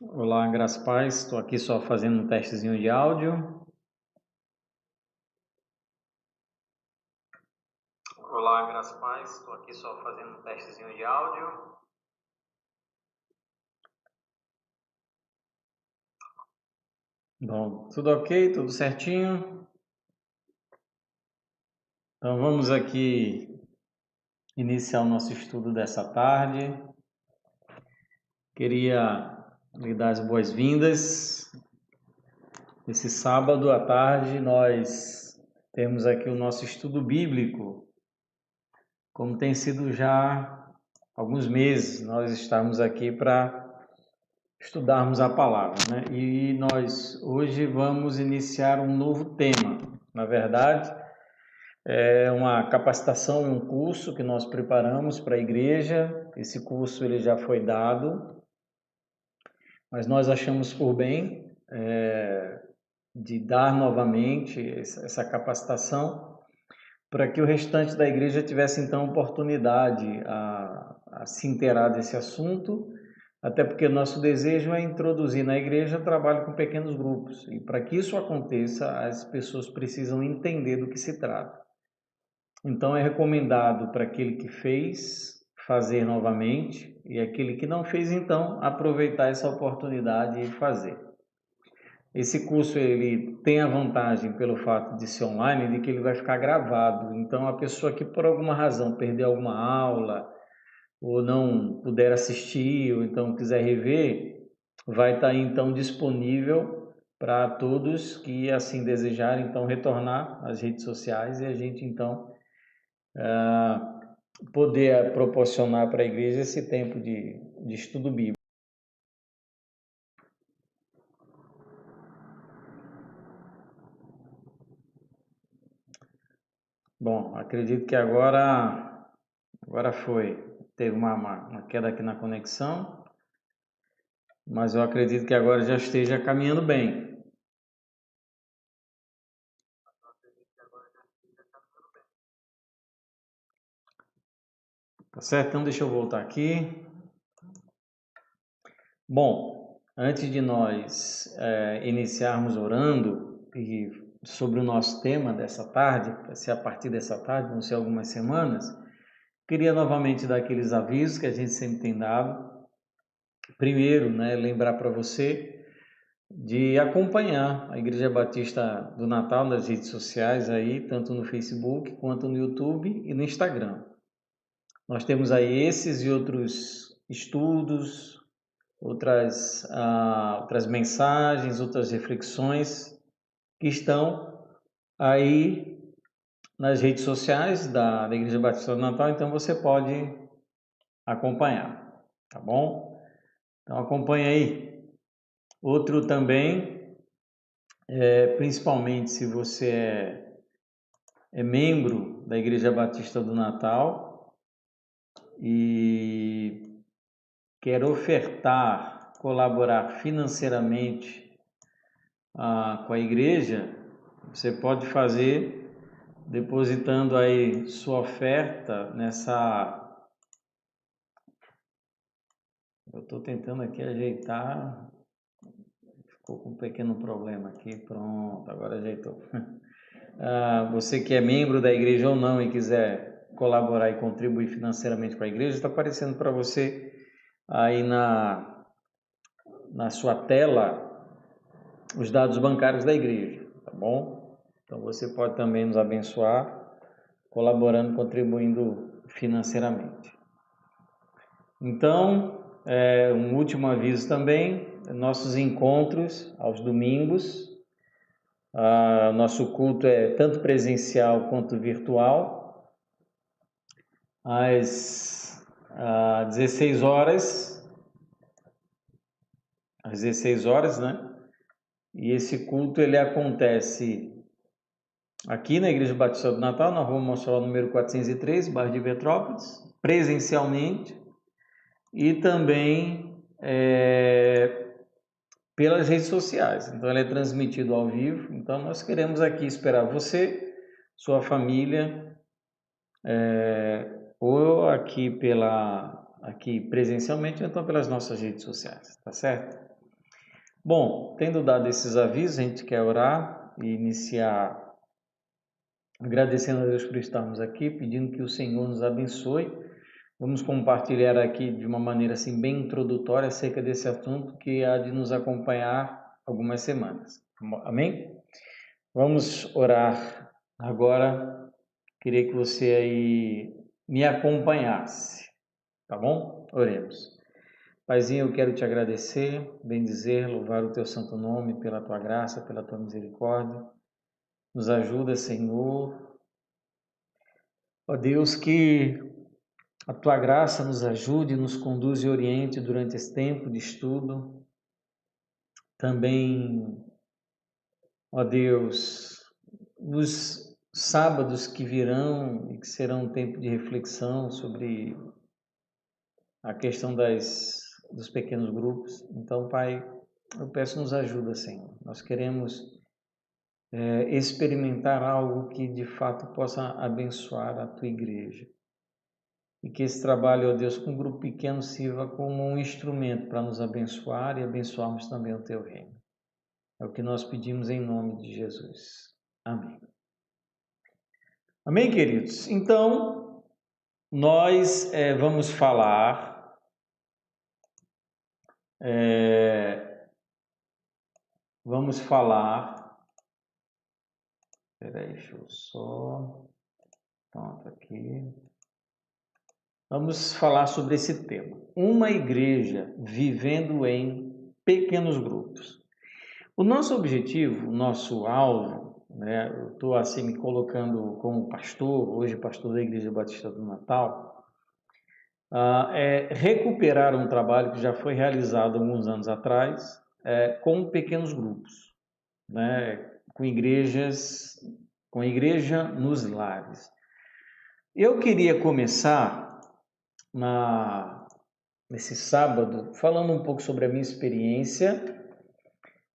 Olá, graças a paz. Estou aqui só fazendo um testezinho de áudio. Olá, graças a paz. Estou aqui só fazendo um testezinho de áudio. Bom, tudo ok? Tudo certinho? Então vamos aqui iniciar o nosso estudo dessa tarde. Queria lhe dar as boas-vindas. Esse sábado à tarde nós temos aqui o nosso estudo bíblico. Como tem sido já alguns meses, nós estamos aqui para estudarmos a palavra, né? E nós hoje vamos iniciar um novo tema. Na verdade, é uma capacitação, um curso que nós preparamos para a igreja. Esse curso ele já foi dado, mas nós achamos por bem de dar novamente essa capacitação para que o restante da igreja tivesse então oportunidade a se inteirar desse assunto, até porque nosso desejo é introduzir na igreja trabalho com pequenos grupos, e para que isso aconteça, as pessoas precisam entender do que se trata. Então é recomendado para aquele que fez fazer novamente, e aquele que não fez então aproveitar essa oportunidade e fazer. Esse curso ele tem a vantagem pelo fato de ser online, de que ele vai ficar gravado. Então a pessoa que por alguma razão perdeu alguma aula ou não puder assistir ou então quiser rever, vai estar então disponível para todos que assim desejarem então retornar às redes sociais e a gente então poder proporcionar para a igreja esse tempo de estudo bíblico. Bom, acredito que agora foi. Teve uma queda aqui na conexão, mas eu acredito que agora já esteja caminhando bem. Tá certo? Então deixa eu voltar aqui. Bom, antes de nós iniciarmos orando e sobre o nosso tema dessa tarde, vai ser a partir dessa tarde, vão ser algumas semanas, queria novamente dar aqueles avisos que a gente sempre tem dado. Primeiro, né, lembrar para você de acompanhar a Igreja Batista do Natal nas redes sociais aí, tanto no Facebook quanto no YouTube e no Instagram. Nós temos aí esses e outros estudos, outras mensagens, outras reflexões que estão aí nas redes sociais da Igreja Batista do Natal, então você pode acompanhar, tá bom? Então acompanha aí. Outro também, principalmente se você é membro da Igreja Batista do Natal e quer ofertar, colaborar financeiramente com a igreja, você pode fazer depositando aí sua oferta nessa. Eu estou tentando aqui ajeitar, ficou com um pequeno problema aqui, pronto, agora ajeitou. Você que é membro da igreja ou não e quiser colaborar e contribuir financeiramente para a igreja, está aparecendo para você aí na sua tela os dados bancários da igreja, tá bom? Então você pode também nos abençoar colaborando, contribuindo financeiramente. Então, um último aviso também, nossos encontros aos domingos, nosso culto é tanto presencial quanto virtual, às 16 horas, né? E esse culto ele acontece aqui na Igreja Batista do Natal, na Rua Mossoró, número 403, bairro de Petrópolis, presencialmente, e também pelas redes sociais. Então, ele é transmitido ao vivo. Então, nós queremos aqui esperar você, sua família, ou aqui presencialmente, ou então pelas nossas redes sociais, tá certo? Bom, tendo dado esses avisos, a gente quer orar e iniciar agradecendo a Deus por estarmos aqui, pedindo que o Senhor nos abençoe. Vamos compartilhar aqui de uma maneira assim bem introdutória acerca desse assunto que há de nos acompanhar algumas semanas. Amém? Vamos orar agora. Queria que você aí me acompanhasse, tá bom? Oremos. Paizinho, eu quero te agradecer, bendizer, louvar o teu santo nome pela tua graça, pela tua misericórdia. Nos ajuda, Senhor. Ó Deus, que a tua graça nos ajude, nos conduz e oriente durante esse tempo de estudo. Também, ó Deus, nos sábados que virão e que serão um tempo de reflexão sobre a questão dos pequenos grupos. Então, Pai, eu peço nos ajuda, Senhor. Nós queremos experimentar algo que de fato possa abençoar a tua igreja. E que esse trabalho, ó Deus, com um grupo pequeno sirva como um instrumento para nos abençoar e abençoarmos também o teu reino. É o que nós pedimos em nome de Jesus. Amém. Amém, queridos? Então, nós vamos falar Peraí, deixa eu só. Pronto, aqui. Vamos falar sobre esse tema. Uma igreja vivendo em pequenos grupos. O nosso objetivo, o nosso alvo, né? Eu estou assim me colocando como pastor, hoje pastor da Igreja Batista do Natal, é recuperar um trabalho que já foi realizado alguns anos atrás, com pequenos grupos, né? Com igreja nos lares. Eu queria começar nesse sábado falando um pouco sobre a minha experiência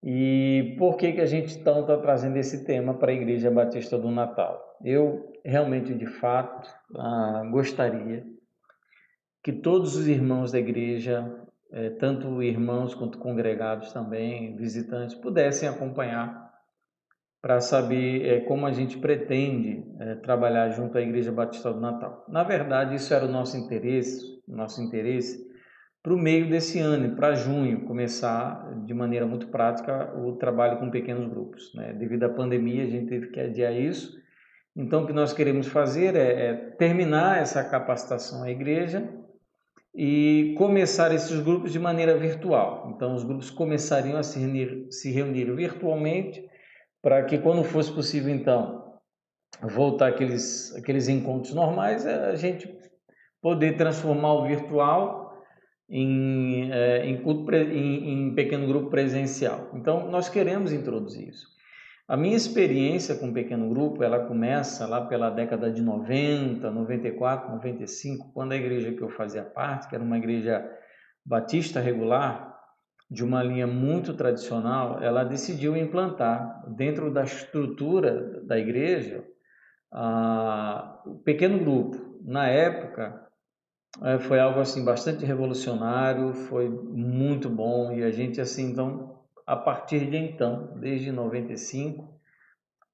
e por que a gente então está trazendo esse tema para a Igreja Batista do Natal. Eu realmente, de fato, gostaria que todos os irmãos da igreja, tanto irmãos quanto congregados também, visitantes, pudessem acompanhar para saber como a gente pretende trabalhar junto à Igreja Batista do Natal. Na verdade, isso era o nosso interesse para o meio desse ano, para junho, começar de maneira muito prática o trabalho com pequenos grupos, né? Devido à pandemia, a gente teve que adiar isso. Então, o que nós queremos fazer é terminar essa capacitação à igreja e começar esses grupos de maneira virtual. Então, os grupos começariam a se reunir virtualmente para que, quando fosse possível, então, voltar aqueles encontros normais, a gente poder transformar o virtual em pequeno grupo presencial. Então, nós queremos introduzir isso. A minha experiência com pequeno grupo, ela começa lá pela década de 90, 94, 95, quando a igreja que eu fazia parte, que era uma igreja batista regular, de uma linha muito tradicional, ela decidiu implantar dentro da estrutura da igreja o pequeno grupo. Na época, foi algo assim bastante revolucionário, foi muito bom e a gente assim então, a partir de então, desde 95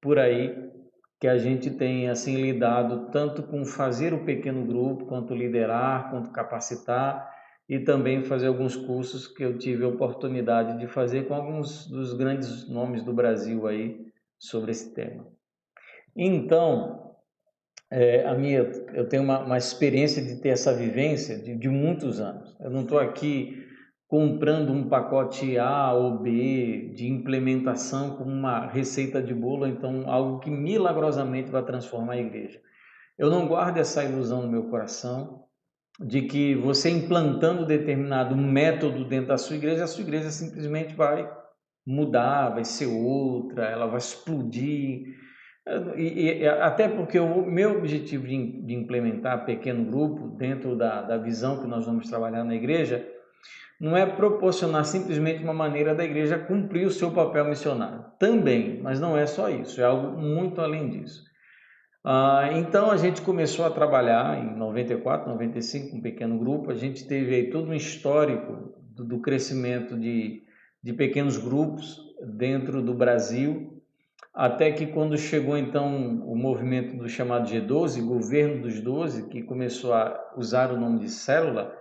por aí, que a gente tem assim lidado tanto com fazer o pequeno grupo, quanto liderar, quanto capacitar e também fazer alguns cursos que eu tive a oportunidade de fazer com alguns dos grandes nomes do Brasil aí sobre esse tema. Então, eu tenho uma experiência de ter essa vivência de muitos anos. Eu não estou aqui comprando um pacote A ou B de implementação como uma receita de bolo, então algo que milagrosamente vai transformar a igreja. Eu não guardo essa ilusão no meu coração de que você implantando determinado método dentro da sua igreja, a sua igreja simplesmente vai mudar, vai ser outra, ela vai explodir. Até porque o meu objetivo de implementar pequeno grupo dentro da visão que nós vamos trabalhar na igreja não é proporcionar simplesmente uma maneira da igreja cumprir o seu papel missionário. Também, mas não é só isso, é algo muito além disso. Então a gente começou a trabalhar em 94, 95, um pequeno grupo. A gente teve aí todo um histórico do crescimento de de pequenos grupos dentro do Brasil, até que quando chegou então o movimento do chamado G12, Governo dos 12, que começou a usar o nome de célula,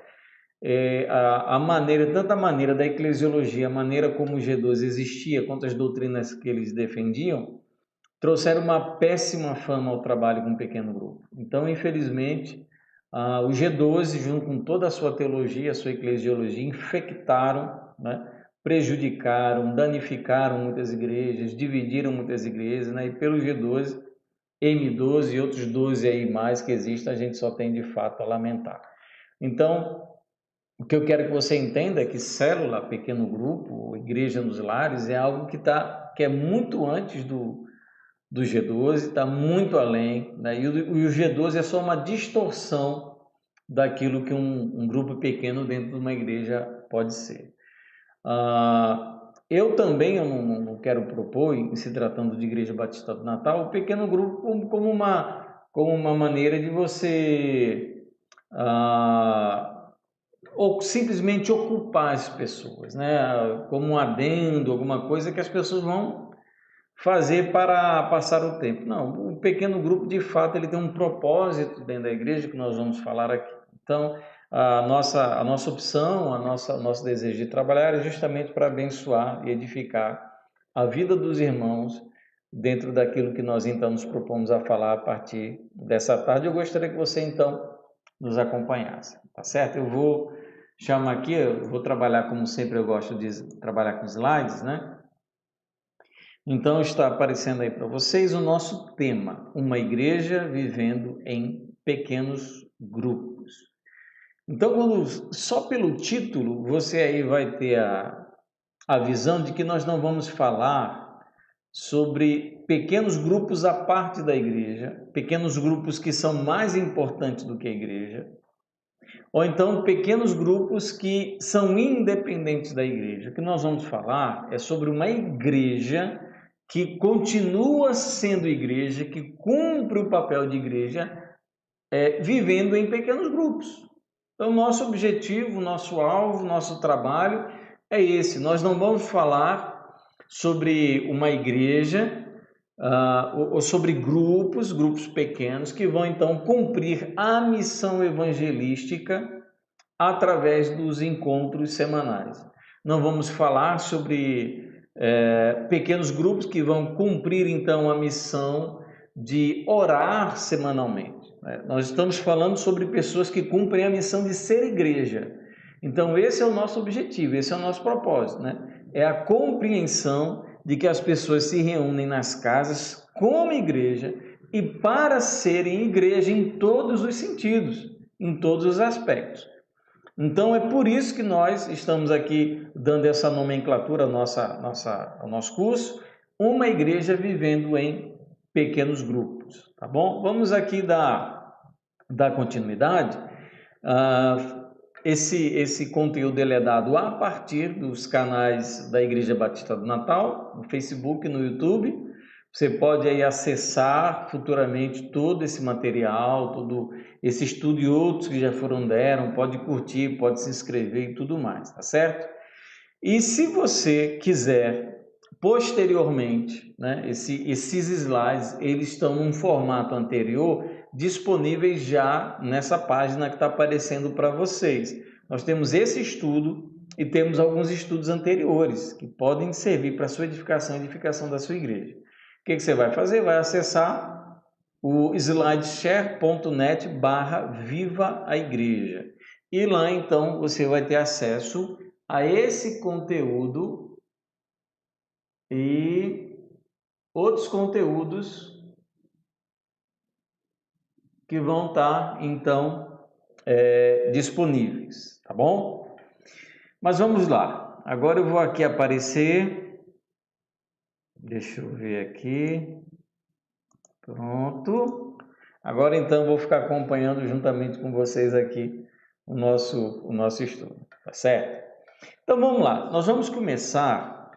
a maneira, tanto a maneira da eclesiologia, a maneira como o G12 existia, quanto as doutrinas que eles defendiam, trouxeram uma péssima fama ao trabalho com um pequeno grupo. Então, infelizmente, o G12, junto com toda a sua teologia, a sua eclesiologia, infectaram, né, prejudicaram, danificaram muitas igrejas, dividiram muitas igrejas, né, e pelo G12, M12 e outros 12 aí mais que existem, a gente só tem de fato a lamentar. Então, o que eu quero que você entenda é que célula, pequeno grupo, igreja nos lares, é algo que é muito antes do G12, está muito além, né? E o G12 é só uma distorção daquilo que um grupo pequeno dentro de uma igreja pode ser. Eu também não quero propor, em se tratando de Igreja Batista do Natal, o pequeno grupo como uma maneira de você ou simplesmente ocupar as pessoas, né? Como um adendo, alguma coisa que as pessoas vão fazer para passar o tempo. Não, o pequeno grupo, de fato, ele tem um propósito dentro da igreja que nós vamos falar aqui. Então, a nossa opção, o nosso desejo de trabalhar é justamente para abençoar e edificar a vida dos irmãos dentro daquilo que nós então nos propomos a falar a partir dessa tarde. Eu gostaria que você então nos acompanhasse, tá certo? Eu vou chamar aqui, eu vou trabalhar como sempre eu gosto de trabalhar com slides, né? Então está aparecendo aí para vocês o nosso tema, uma igreja vivendo em pequenos grupos. Então, só pelo título, você aí vai ter a visão de que nós não vamos falar sobre pequenos grupos à parte da igreja, pequenos grupos que são mais importantes do que a igreja, ou então pequenos grupos que são independentes da igreja. O que nós vamos falar é sobre uma igreja que continua sendo igreja, que cumpre o papel de igreja, vivendo em pequenos grupos. Então, nosso objetivo, nosso alvo, nosso trabalho é esse. Nós não vamos falar sobre uma igreja ou sobre grupos pequenos que vão então cumprir a missão evangelística através dos encontros semanais. Não vamos falar sobre pequenos grupos que vão cumprir então a missão de orar semanalmente. Nós estamos falando sobre pessoas que cumprem a missão de ser igreja. Então esse é o nosso objetivo, esse é o nosso propósito, né? É a compreensão de que as pessoas se reúnem nas casas como igreja e para serem igreja em todos os sentidos, em todos os aspectos. Então é por isso que nós estamos aqui dando essa nomenclatura ao nosso curso, uma igreja vivendo em pequenos grupos, tá bom? Vamos aqui dar continuidade. Esse conteúdo ele é dado a partir dos canais da Igreja Batista do Natal, no Facebook, no YouTube. Você pode aí acessar futuramente todo esse material, todo esse estudo e outros que já deram, pode curtir, pode se inscrever e tudo mais, tá certo? E se você quiser, posteriormente, né, esses slides, eles estão num formato anterior, disponíveis já nessa página que está aparecendo para vocês. Nós temos esse estudo e temos alguns estudos anteriores que podem servir para a sua edificação e edificação da sua igreja. O que você vai fazer? Vai acessar o slideshare.net/viva a igreja. E lá então você vai ter acesso a esse conteúdo e outros conteúdos que vão estar então disponíveis, tá bom? Mas vamos lá. Agora eu vou aqui aparecer. Deixa eu ver aqui. Pronto. Agora então vou ficar acompanhando juntamente com vocês aqui o nosso estudo, tá certo? Então vamos lá. Nós vamos começar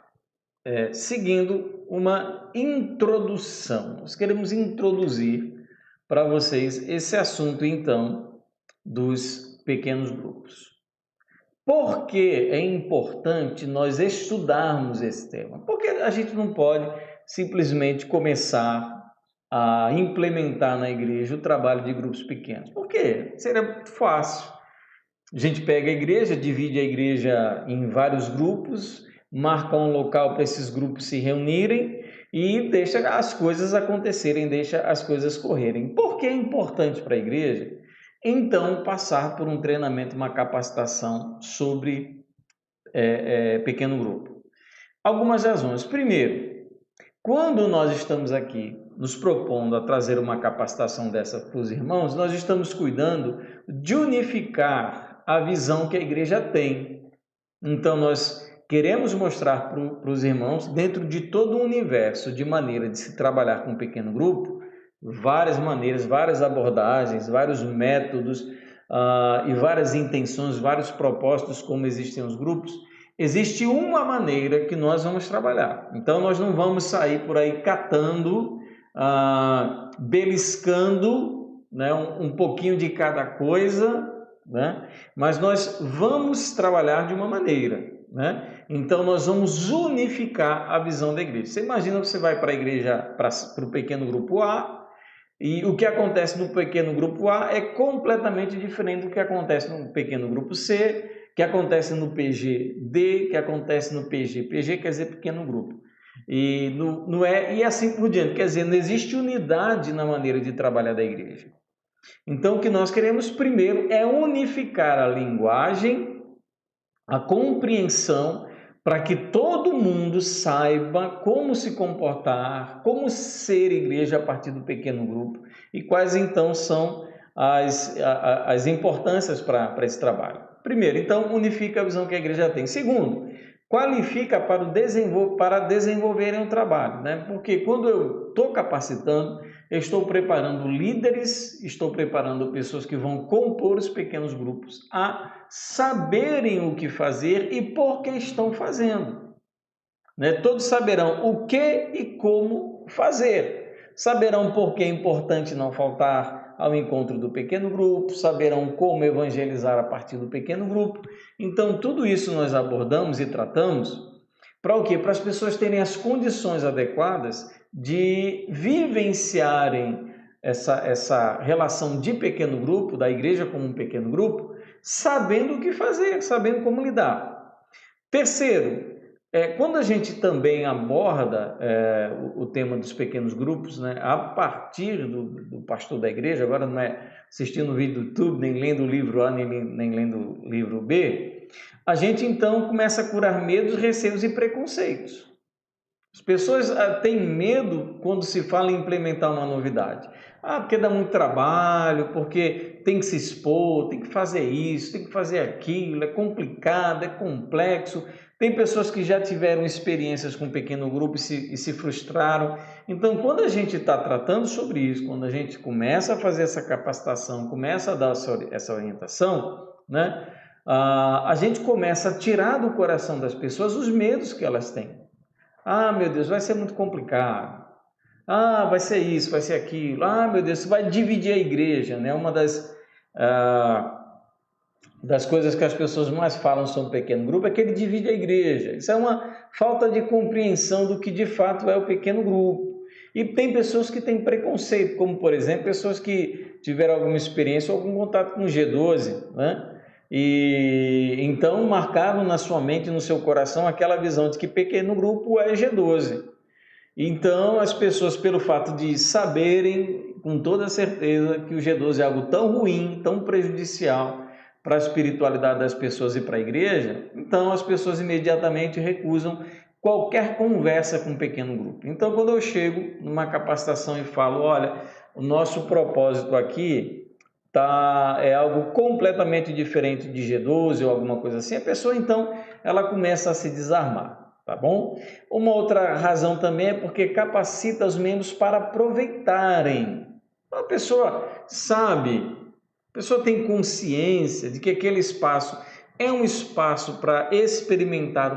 seguindo uma introdução. Nós queremos introduzir para vocês esse assunto então dos pequenos grupos. Por que é importante nós estudarmos esse tema? Porque a gente não pode simplesmente começar a implementar na igreja o trabalho de grupos pequenos. Por quê? Seria muito fácil. A gente pega a igreja, divide a igreja em vários grupos, marca um local para esses grupos se reunirem e deixa as coisas acontecerem, deixa as coisas correrem. Por que é importante para a igreja? Então, passar por um treinamento, uma capacitação sobre pequeno grupo. Algumas razões. Primeiro, quando nós estamos aqui nos propondo a trazer uma capacitação dessa para os irmãos, nós estamos cuidando de unificar a visão que a igreja tem. Então, nós queremos mostrar para os irmãos, dentro de todo o universo de maneira de se trabalhar com um pequeno grupo, várias maneiras, várias abordagens, vários métodos e várias intenções, vários propósitos, como existem os grupos. Existe uma maneira que nós vamos trabalhar. Então, nós não vamos sair por aí catando, beliscando, né, um pouquinho de cada coisa, né? Mas nós vamos trabalhar de uma maneira, né? Então, nós vamos unificar a visão da igreja. Você imagina que você vai para a igreja, para o pequeno grupo A, e o que acontece no pequeno grupo A é completamente diferente do que acontece no pequeno grupo C, que acontece no PGD, que acontece no PG. PG quer dizer pequeno grupo. E assim por diante. Quer dizer, não existe unidade na maneira de trabalhar da igreja. Então, o que nós queremos primeiro é unificar a linguagem, a compreensão, para que todo mundo saiba como se comportar, como ser igreja a partir do pequeno grupo e quais então são as importâncias para esse trabalho. Primeiro, então, unifica a visão que a igreja tem. Segundo, qualifica para desenvolverem o trabalho, né? Porque quando eu estou capacitando, eu estou preparando líderes, estou preparando pessoas que vão compor os pequenos grupos a saberem o que fazer e por que estão fazendo, né? Todos saberão o que e como fazer, saberão por que é importante não faltar ao encontro do pequeno grupo, saberão como evangelizar a partir do pequeno grupo. Então, tudo isso nós abordamos e tratamos para o quê? Para as pessoas terem as condições adequadas de vivenciarem essa relação de pequeno grupo, da igreja como um pequeno grupo, sabendo o que fazer, sabendo como lidar. Terceiro, quando a gente também aborda o tema dos pequenos grupos, né, a partir do pastor da igreja, agora não é assistindo o vídeo do YouTube, nem lendo o livro A, nem lendo o livro B, a gente então começa a curar medos, receios e preconceitos. As pessoas têm medo quando se fala em implementar uma novidade. Porque dá muito trabalho, porque tem que se expor, tem que fazer isso, tem que fazer aquilo, é complicado, é complexo. Tem pessoas que já tiveram experiências com um pequeno grupo e se frustraram. Então, quando a gente está tratando sobre isso, quando a gente começa a fazer essa capacitação, começa a dar essa orientação, né, a gente começa a tirar do coração das pessoas os medos que elas têm. Meu Deus, vai ser muito complicado. Vai ser isso, vai ser aquilo. Meu Deus, você vai dividir a igreja, né? Uma das coisas que as pessoas mais falam sobre o pequeno grupo é que ele divide a igreja. Isso é uma falta de compreensão do que de fato é o pequeno grupo. E tem pessoas que têm preconceito, como por exemplo, pessoas que tiveram alguma experiência ou algum contato com o G12, né? E então marcaram na sua mente, no seu coração, aquela visão de que pequeno grupo é G12. Então as pessoas, pelo fato de saberem com toda certeza que o G12 é algo tão ruim, tão prejudicial para a espiritualidade das pessoas e para a igreja, então as pessoas imediatamente recusam qualquer conversa com um pequeno grupo. Então, quando eu chego numa capacitação e falo, olha, o nosso propósito aqui é algo completamente diferente de G12 ou alguma coisa assim, a pessoa então ela começa a se desarmar, tá bom? Uma outra razão também é porque capacita os membros para aproveitarem. A pessoa sabe, a pessoa tem consciência de que aquele espaço é um espaço para experimentar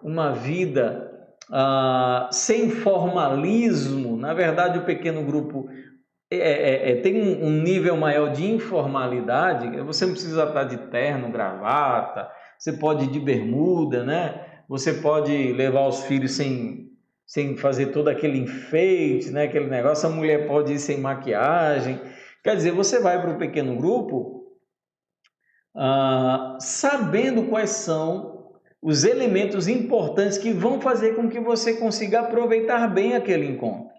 uma vida sem formalismo. Na verdade, o pequeno grupo tem um nível maior de informalidade. Você não precisa estar de terno, gravata, você pode ir de bermuda, né? Você pode levar os filhos sem fazer todo aquele enfeite, né? Aquele negócio, a mulher pode ir sem maquiagem. Quer dizer, você vai para o pequeno grupo sabendo quais são os elementos importantes que vão fazer com que você consiga aproveitar bem aquele encontro,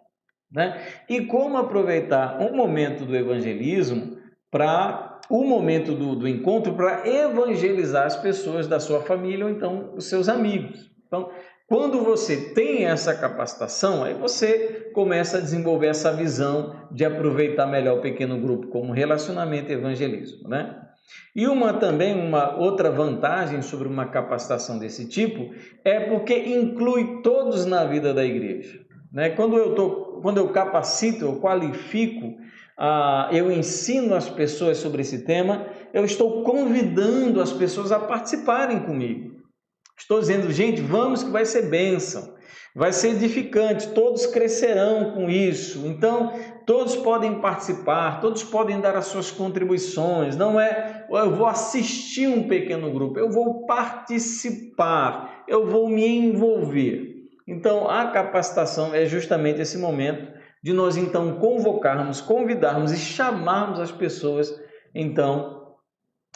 né? E como aproveitar um momento do evangelismo para o momento do encontro para evangelizar as pessoas da sua família ou então os seus amigos. Então, quando você tem essa capacitação, aí você começa a desenvolver essa visão de aproveitar melhor o pequeno grupo como relacionamento e evangelismo, né? E também uma outra vantagem sobre uma capacitação desse tipo é porque inclui todos na vida da igreja, né? Quando eu capacito, eu qualifico, eu ensino as pessoas sobre esse tema, eu estou convidando as pessoas a participarem comigo. Estou dizendo, gente, vamos que vai ser bênção, vai ser edificante, todos crescerão com isso. Então, todos podem participar, todos podem dar as suas contribuições. Não é, eu vou assistir um pequeno grupo, eu vou participar, eu vou me envolver. Então, a capacitação é justamente esse momento de nós, então, convocarmos, convidarmos e chamarmos as pessoas, então,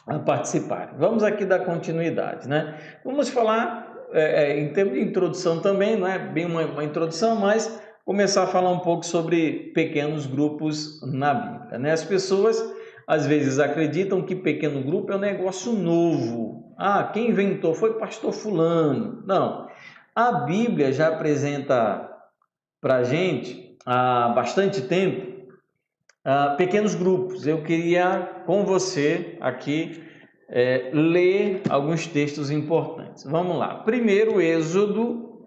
a participar. Vamos aqui dar continuidade, né? Vamos falar em termos de introdução também, não é bem uma introdução, mas começar a falar um pouco sobre pequenos grupos na Bíblia, né? As pessoas às vezes acreditam que pequeno grupo é um negócio novo. Quem inventou foi o pastor fulano. Não, a Bíblia já apresenta para a gente há bastante tempo pequenos grupos. Eu queria com você aqui ler alguns textos importantes. Vamos lá. Primeiro, Êxodo,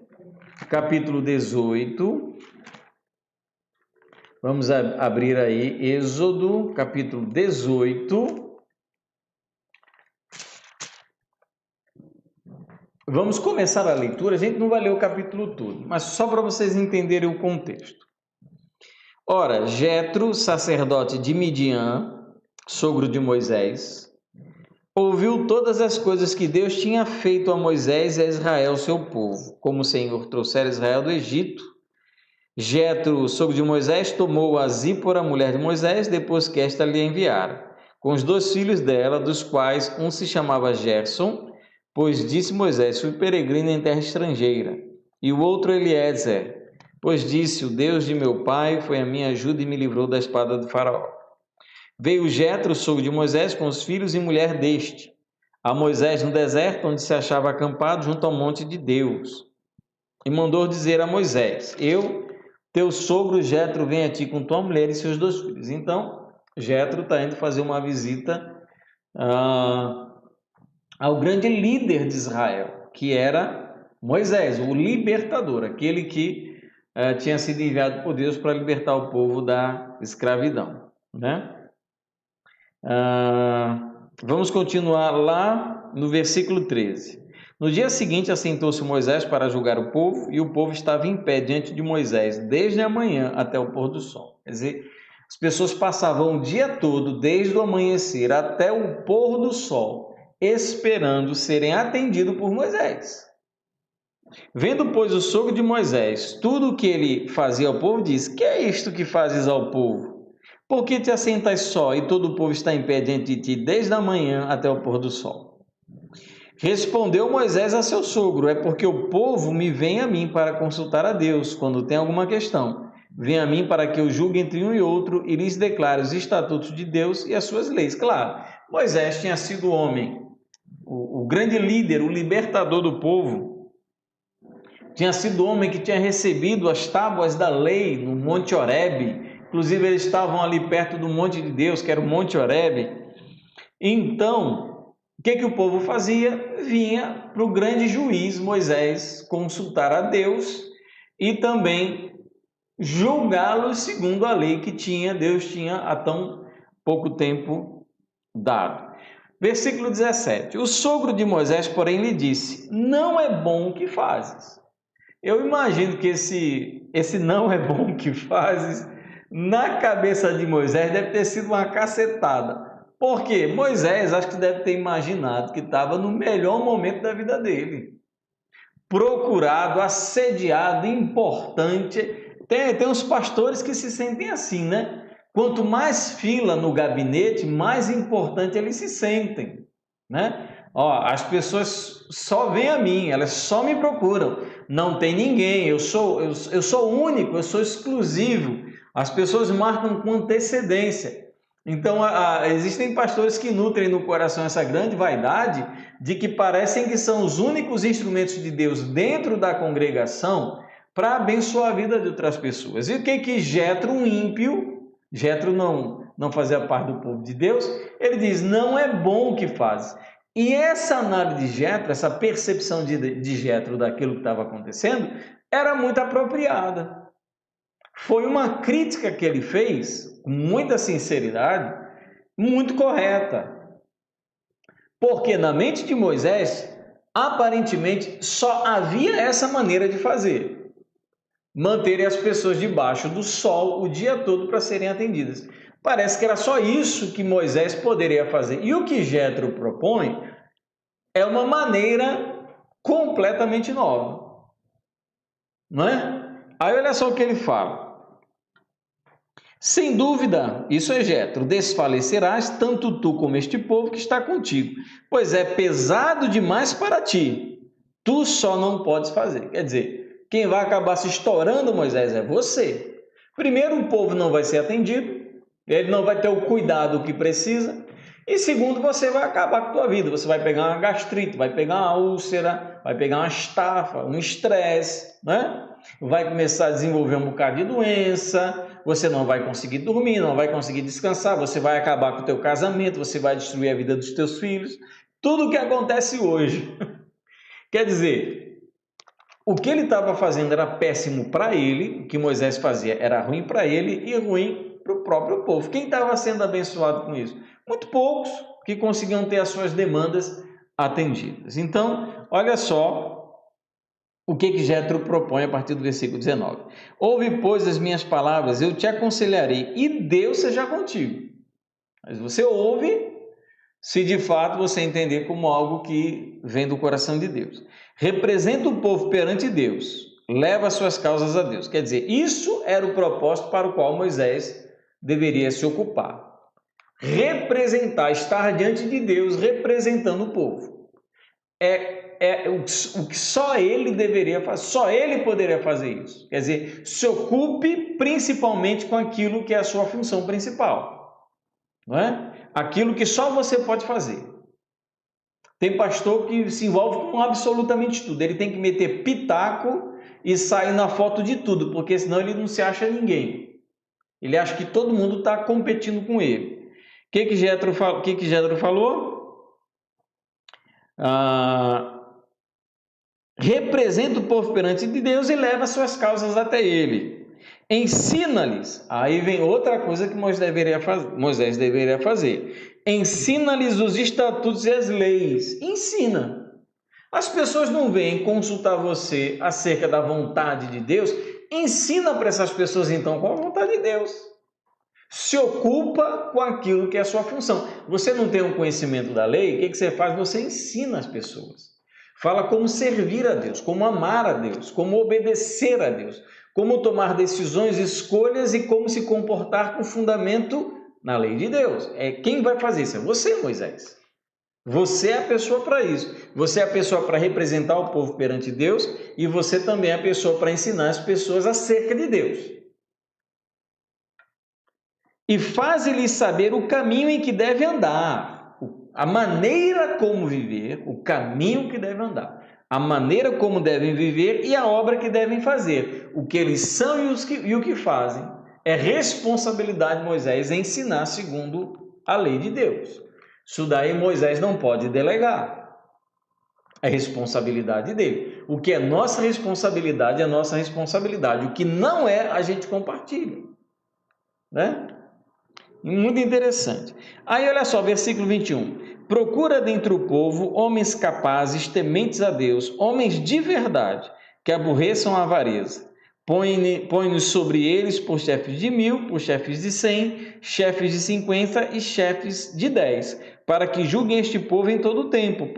capítulo 18. Vamos abrir aí, Êxodo, capítulo 18. Vamos começar a leitura. A gente não vai ler o capítulo todo, mas só para vocês entenderem o contexto. Ora, Jetro, sacerdote de Midian, sogro de Moisés, ouviu todas as coisas que Deus tinha feito a Moisés e a Israel, seu povo, como o Senhor trouxera Israel do Egito. Jetro, sogro de Moisés, tomou a Zípora, mulher de Moisés, depois que esta lhe enviara, com os 2 filhos dela, dos quais um se chamava Gerson, pois disse Moisés, fui peregrino em terra estrangeira, e o outro Eliezer, pois disse, o Deus de meu pai foi a minha ajuda e me livrou da espada do faraó. Veio Jetro, sogro de Moisés, com os filhos e mulher deste, a Moisés no deserto, onde se achava acampado junto ao monte de Deus, e mandou dizer a Moisés, teu sogro Jetro vem a ti com tua mulher e seus 2 filhos. Então, Jetro está indo fazer uma visita ao grande líder de Israel, que era Moisés, o libertador, aquele que tinha sido enviado por Deus para libertar o povo da escravidão, né? Vamos continuar lá no versículo 13. No dia seguinte assentou-se Moisés para julgar o povo, e o povo estava em pé diante de Moisés, desde a manhã até o pôr do sol. Quer dizer, as pessoas passavam o dia todo, desde o amanhecer até o pôr do sol, esperando serem atendidos por Moisés. Vendo, pois, o sogro de Moisés tudo o que ele fazia ao povo, disse, que é isto que fazes ao povo? Por que te assentas só, e todo o povo está em pé diante de ti, desde a manhã até o pôr do sol? Respondeu Moisés a seu sogro, é porque o povo me vem a mim para consultar a Deus, quando tem alguma questão. Vem a mim para que eu julgue entre um e outro, e lhes declare os estatutos de Deus e as suas leis. Claro, Moisés tinha sido homem, o grande líder, o libertador do povo, tinha sido homem que tinha recebido as tábuas da lei no Monte Horebe. Inclusive, eles estavam ali perto do Monte de Deus, que era o Monte Horebe. Então, o que o povo fazia? Vinha para o grande juiz Moisés consultar a Deus e também julgá-los segundo a lei que Deus tinha há tão pouco tempo dado. Versículo 17. O sogro de Moisés, porém, lhe disse, não é bom o que fazes. Eu imagino que esse não é bom o que fazes, na cabeça de Moisés deve ter sido uma cacetada. Porque Moisés, acho que deve ter imaginado que estava no melhor momento da vida dele. Procurado, assediado, importante. Tem uns pastores que se sentem assim, né? Quanto mais fila no gabinete, mais importante eles se sentem, né? Ó, as pessoas só vêm a mim, elas só me procuram. Não tem ninguém, eu sou único, eu sou exclusivo. As pessoas marcam com antecedência. Então, existem pastores que nutrem no coração essa grande vaidade de que parecem que são os únicos instrumentos de Deus dentro da congregação para abençoar a vida de outras pessoas. E o que Jetro, um ímpio, Jetro não fazia parte do povo de Deus, ele diz, não é bom o que faz. E essa análise de Jetro, essa percepção de Jetro daquilo que estava acontecendo, era muito apropriada. Foi uma crítica que ele fez, com muita sinceridade, muito correta. Porque na mente de Moisés, aparentemente, só havia essa maneira de fazer. Manterem as pessoas debaixo do sol o dia todo para serem atendidas. Parece que era só isso que Moisés poderia fazer. E o que Jetro propõe é uma maneira completamente nova. Não é? Aí olha só o que ele fala. Sem dúvida, isso é Jetro, desfalecerás tanto tu como este povo que está contigo, pois é pesado demais para ti, tu só não podes fazer. Quer dizer, quem vai acabar se estourando, Moisés, é você. Primeiro, o povo não vai ser atendido, ele não vai ter o cuidado que precisa, e segundo, você vai acabar com a tua vida, você vai pegar uma gastrite, vai pegar uma úlcera, vai pegar uma estafa, um estresse, né? Vai começar a desenvolver um bocado de doença, você não vai conseguir dormir, não vai conseguir descansar, você vai acabar com o teu casamento, você vai destruir a vida dos teus filhos, tudo o que acontece hoje. Quer dizer, o que ele estava fazendo era péssimo para ele, o que Moisés fazia era ruim para ele e ruim para o próprio povo. Quem estava sendo abençoado com isso? Muito poucos que conseguiam ter as suas demandas atendidas. Então, olha só o que Jetro propõe a partir do versículo 19. Ouve, pois, as minhas palavras, eu te aconselharei, e Deus seja contigo. Mas você ouve, se de fato você entender como algo que vem do coração de Deus. Representa o povo perante Deus, leva as suas causas a Deus. Quer dizer, isso era o propósito para o qual Moisés deveria se ocupar. Representar, estar diante de Deus, representando o povo. É o que só ele deveria fazer, só ele poderia fazer isso. Quer dizer, se ocupe principalmente com aquilo que é a sua função principal, não é? Aquilo que só você pode fazer. Tem pastor que se envolve com absolutamente tudo, ele tem que meter pitaco e sair na foto de tudo, porque senão ele não se acha ninguém. Ele acha que todo mundo está competindo com ele. O que Jetro falou? Representa o povo perante de Deus e leva as suas causas até ele. Ensina-lhes, aí vem outra coisa que Moisés deveria fazer. Ensina-lhes os estatutos e as leis. Ensina. As pessoas não vêm consultar você acerca da vontade de Deus. Ensina para essas pessoas então qual a vontade de Deus. Se ocupa com aquilo que é a sua função. Você não tem um conhecimento da lei, o que você faz? Você ensina as pessoas. Fala como servir a Deus, como amar a Deus, como obedecer a Deus, como tomar decisões, escolhas e como se comportar com fundamento na lei de Deus. Quem vai fazer isso? É você, Moisés. Você é a pessoa para isso. Você é a pessoa para representar o povo perante Deus e você também é a pessoa para ensinar as pessoas acerca de Deus. E faz-lhes saber o caminho em que deve andar, a maneira como viver, o caminho que deve andar, a maneira como devem viver e a obra que devem fazer, o que eles são e o que fazem. É responsabilidade de Moisés ensinar segundo a lei de Deus. Isso daí Moisés não pode delegar. É responsabilidade dele. O que é nossa responsabilidade é nossa responsabilidade. O que não é, a gente compartilha. Né? Muito interessante. Aí olha só, versículo 21. Procura dentre o povo homens capazes, tementes a Deus, homens de verdade, que aborreçam a avareza. põe-nos sobre eles por chefes de 1000, por chefes de 100, chefes de 50 e chefes de 10, para que julguem este povo em todo o tempo,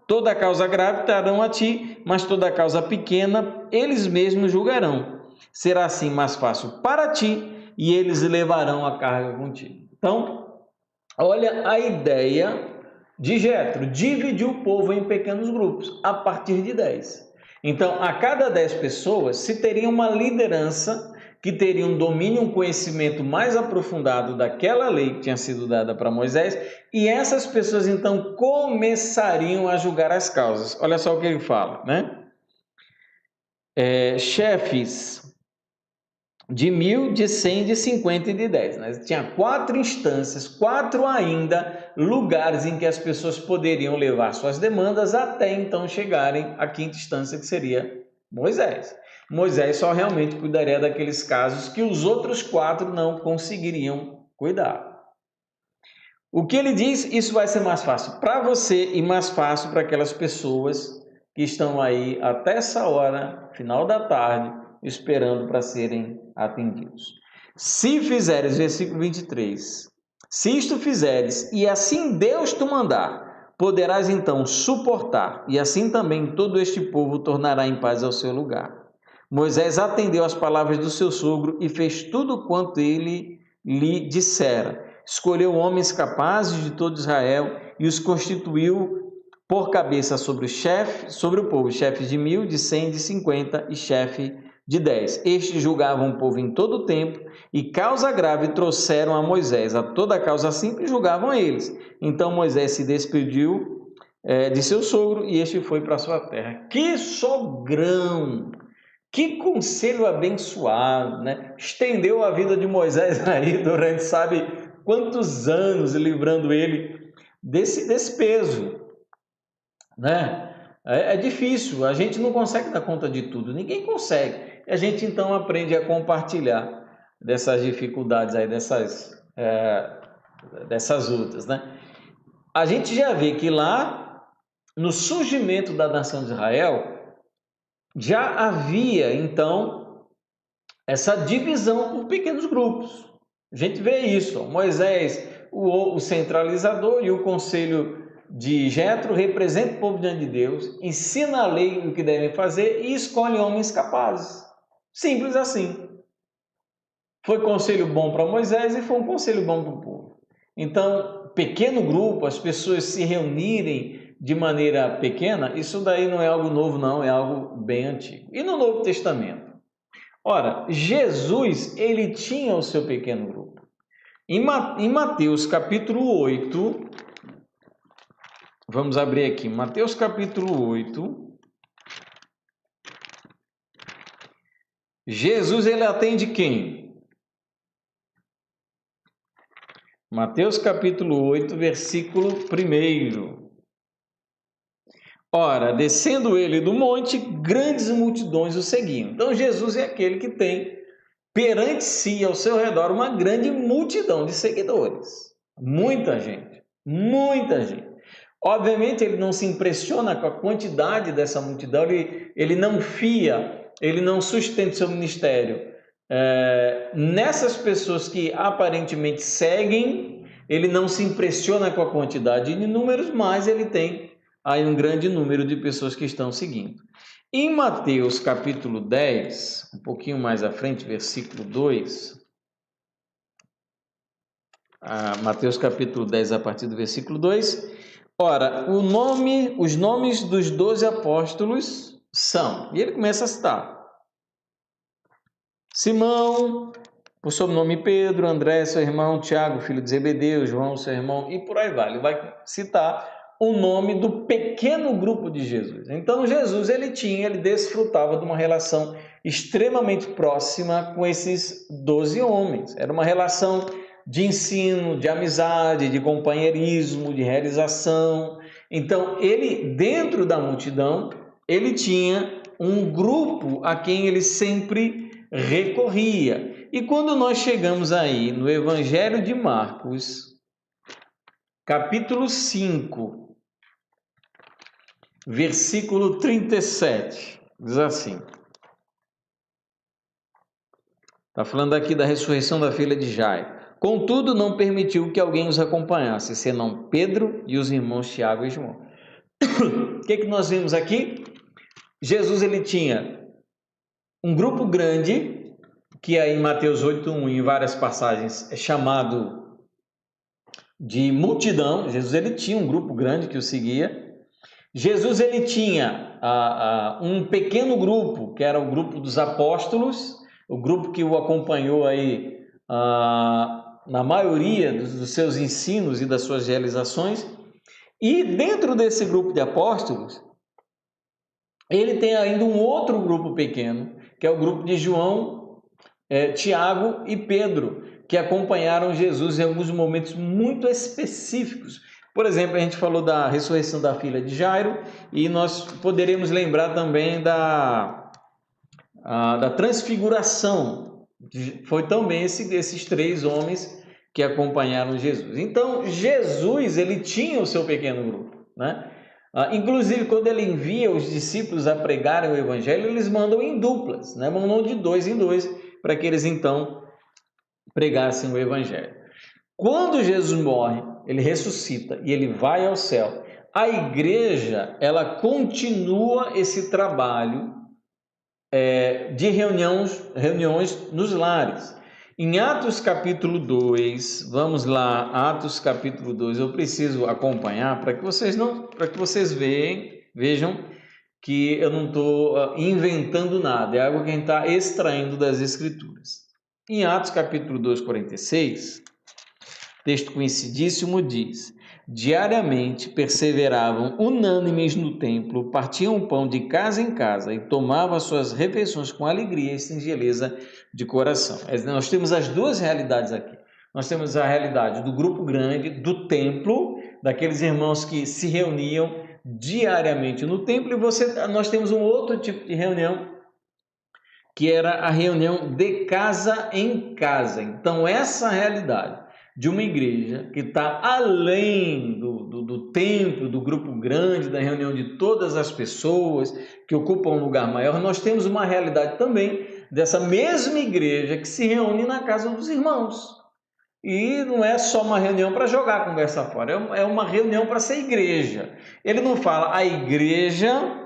toda causa grave trarão a ti, mas toda causa pequena eles mesmos julgarão. Será assim mais fácil para ti, e eles levarão a carga contigo. Então, olha a ideia de Jetro, dividir o povo em pequenos grupos, a partir de 10. Então, a cada 10 pessoas, se teria uma liderança que teria um domínio, um conhecimento mais aprofundado daquela lei que tinha sido dada para Moisés, e essas pessoas, então, começariam a julgar as causas. Olha só o que ele fala, né? Chefes de 1000, de 100, de 50 e de 10. Né? Tinha 4 instâncias, 4 ainda lugares em que as pessoas poderiam levar suas demandas até então chegarem à 5ª instância, que seria Moisés. Moisés só realmente cuidaria daqueles casos que os outros 4 não conseguiriam cuidar. O que ele diz, isso vai ser mais fácil para você e mais fácil para aquelas pessoas que estão aí até essa hora, final da tarde, esperando para serem atendidos. Se fizeres, versículo 23, se isto fizeres, e assim Deus te mandar, poderás então suportar, e assim também todo este povo tornará em paz ao seu lugar. Moisés atendeu às palavras do seu sogro e fez tudo quanto ele lhe dissera. Escolheu homens capazes de todo Israel e os constituiu por cabeça sobre o povo, chefes de 1000, de 100, de 50 e chefe de 10. Estes julgavam o povo em todo o tempo, e causa grave trouxeram a Moisés. A toda causa simples julgavam eles. Então Moisés se despediu de seu sogro e este foi para sua terra. Que sogrão! Que conselho abençoado, né? Estendeu a vida de Moisés aí durante sabe quantos anos, livrando ele desse peso, né? É difícil, a gente não consegue dar conta de tudo, ninguém consegue. A gente então aprende a compartilhar dessas dificuldades aí, dessas lutas, né? A gente já vê que lá, no surgimento da nação de Israel, já havia então essa divisão por pequenos grupos. A gente vê isso, Moisés, o centralizador, e o conselho de Jetro representa o povo diante de Deus, ensina a lei o que devem fazer e escolhe homens capazes. Simples assim. Foi conselho bom para Moisés e foi um conselho bom para o povo. Então, pequeno grupo, as pessoas se reunirem de maneira pequena, isso daí não é algo novo, não, é algo bem antigo. E no Novo Testamento? Ora, Jesus, ele tinha o seu pequeno grupo. Em Mateus capítulo 8, vamos abrir aqui, Mateus capítulo 8, Jesus, ele atende quem? Mateus capítulo 8, versículo 1. Ora, descendo ele do monte, grandes multidões o seguiam. Então, Jesus é aquele que tem perante si, ao seu redor, uma grande multidão de seguidores. Muita gente, muita gente. Obviamente, ele não se impressiona com a quantidade dessa multidão, ele não fia, ele não sustenta seu ministério nessas pessoas que aparentemente seguem, ele não se impressiona com a quantidade de números, mas ele tem aí um grande número de pessoas que estão seguindo. Em Mateus capítulo 10, um pouquinho mais à frente, versículo 2, Mateus capítulo 10, a partir do versículo 2, ora, os nomes dos 12 apóstolos são, e ele começa a citar, Simão, por sobrenome Pedro, André, seu irmão, Tiago, filho de Zebedeu, João, seu irmão, e por aí vai. Ele vai citar o nome do pequeno grupo de Jesus. Então, Jesus, ele desfrutava de uma relação extremamente próxima com esses 12 homens. Era uma relação de ensino, de amizade, de companheirismo, de realização. Então, ele, dentro da multidão, ele tinha um grupo a quem ele sempre recorria. E quando nós chegamos aí no Evangelho de Marcos, capítulo 5, versículo 37, diz assim: Está falando aqui da ressurreição da filha de Jairo. Contudo, não permitiu que alguém os acompanhasse, senão Pedro e os irmãos Tiago e João. O que nós vimos aqui? Jesus ele tinha um grupo grande, que aí em Mateus 8:1, em várias passagens, é chamado de multidão. Jesus ele tinha um grupo grande que o seguia. Jesus ele tinha um pequeno grupo, que era o grupo dos apóstolos, o grupo que o acompanhou aí na maioria dos seus ensinos e das suas realizações. E dentro desse grupo de apóstolos, ele tem ainda um outro grupo pequeno, que é o grupo de João, Tiago e Pedro, que acompanharam Jesus em alguns momentos muito específicos. Por exemplo, a gente falou da ressurreição da filha de Jairo, e nós poderemos lembrar também da transfiguração. Foi também esses 3 homens que acompanharam Jesus. Então, Jesus ele tinha o seu pequeno grupo, né? Inclusive, quando ele envia os discípulos a pregarem o evangelho, eles mandam em duplas, né? Mandam de 2 em 2, para que eles então pregassem o evangelho. Quando Jesus morre, ele ressuscita e ele vai ao céu, a igreja ela continua esse trabalho de reuniões nos lares. Em Atos capítulo 2, vamos lá, Atos capítulo 2, eu preciso acompanhar para que vocês vejam que eu não estou inventando nada, é algo que a gente está extraindo das Escrituras. Em Atos capítulo 2, 46, texto conhecidíssimo diz: diariamente perseveravam unânimes no templo, partiam o pão de casa em casa e tomavam suas refeições com alegria e singeleza de coração. Nós temos as duas realidades aqui. Nós temos a realidade do grupo grande, do templo, daqueles irmãos que se reuniam diariamente no templo, e nós temos um outro tipo de reunião, que era a reunião de casa em casa. Então, essa realidade de uma igreja que está além do templo, do grupo grande, da reunião de todas as pessoas que ocupam um lugar maior, nós temos uma realidade também dessa mesma igreja que se reúne na casa dos irmãos. E não é só uma reunião para jogar a conversa fora, é uma reunião para ser igreja. Ele não fala a igreja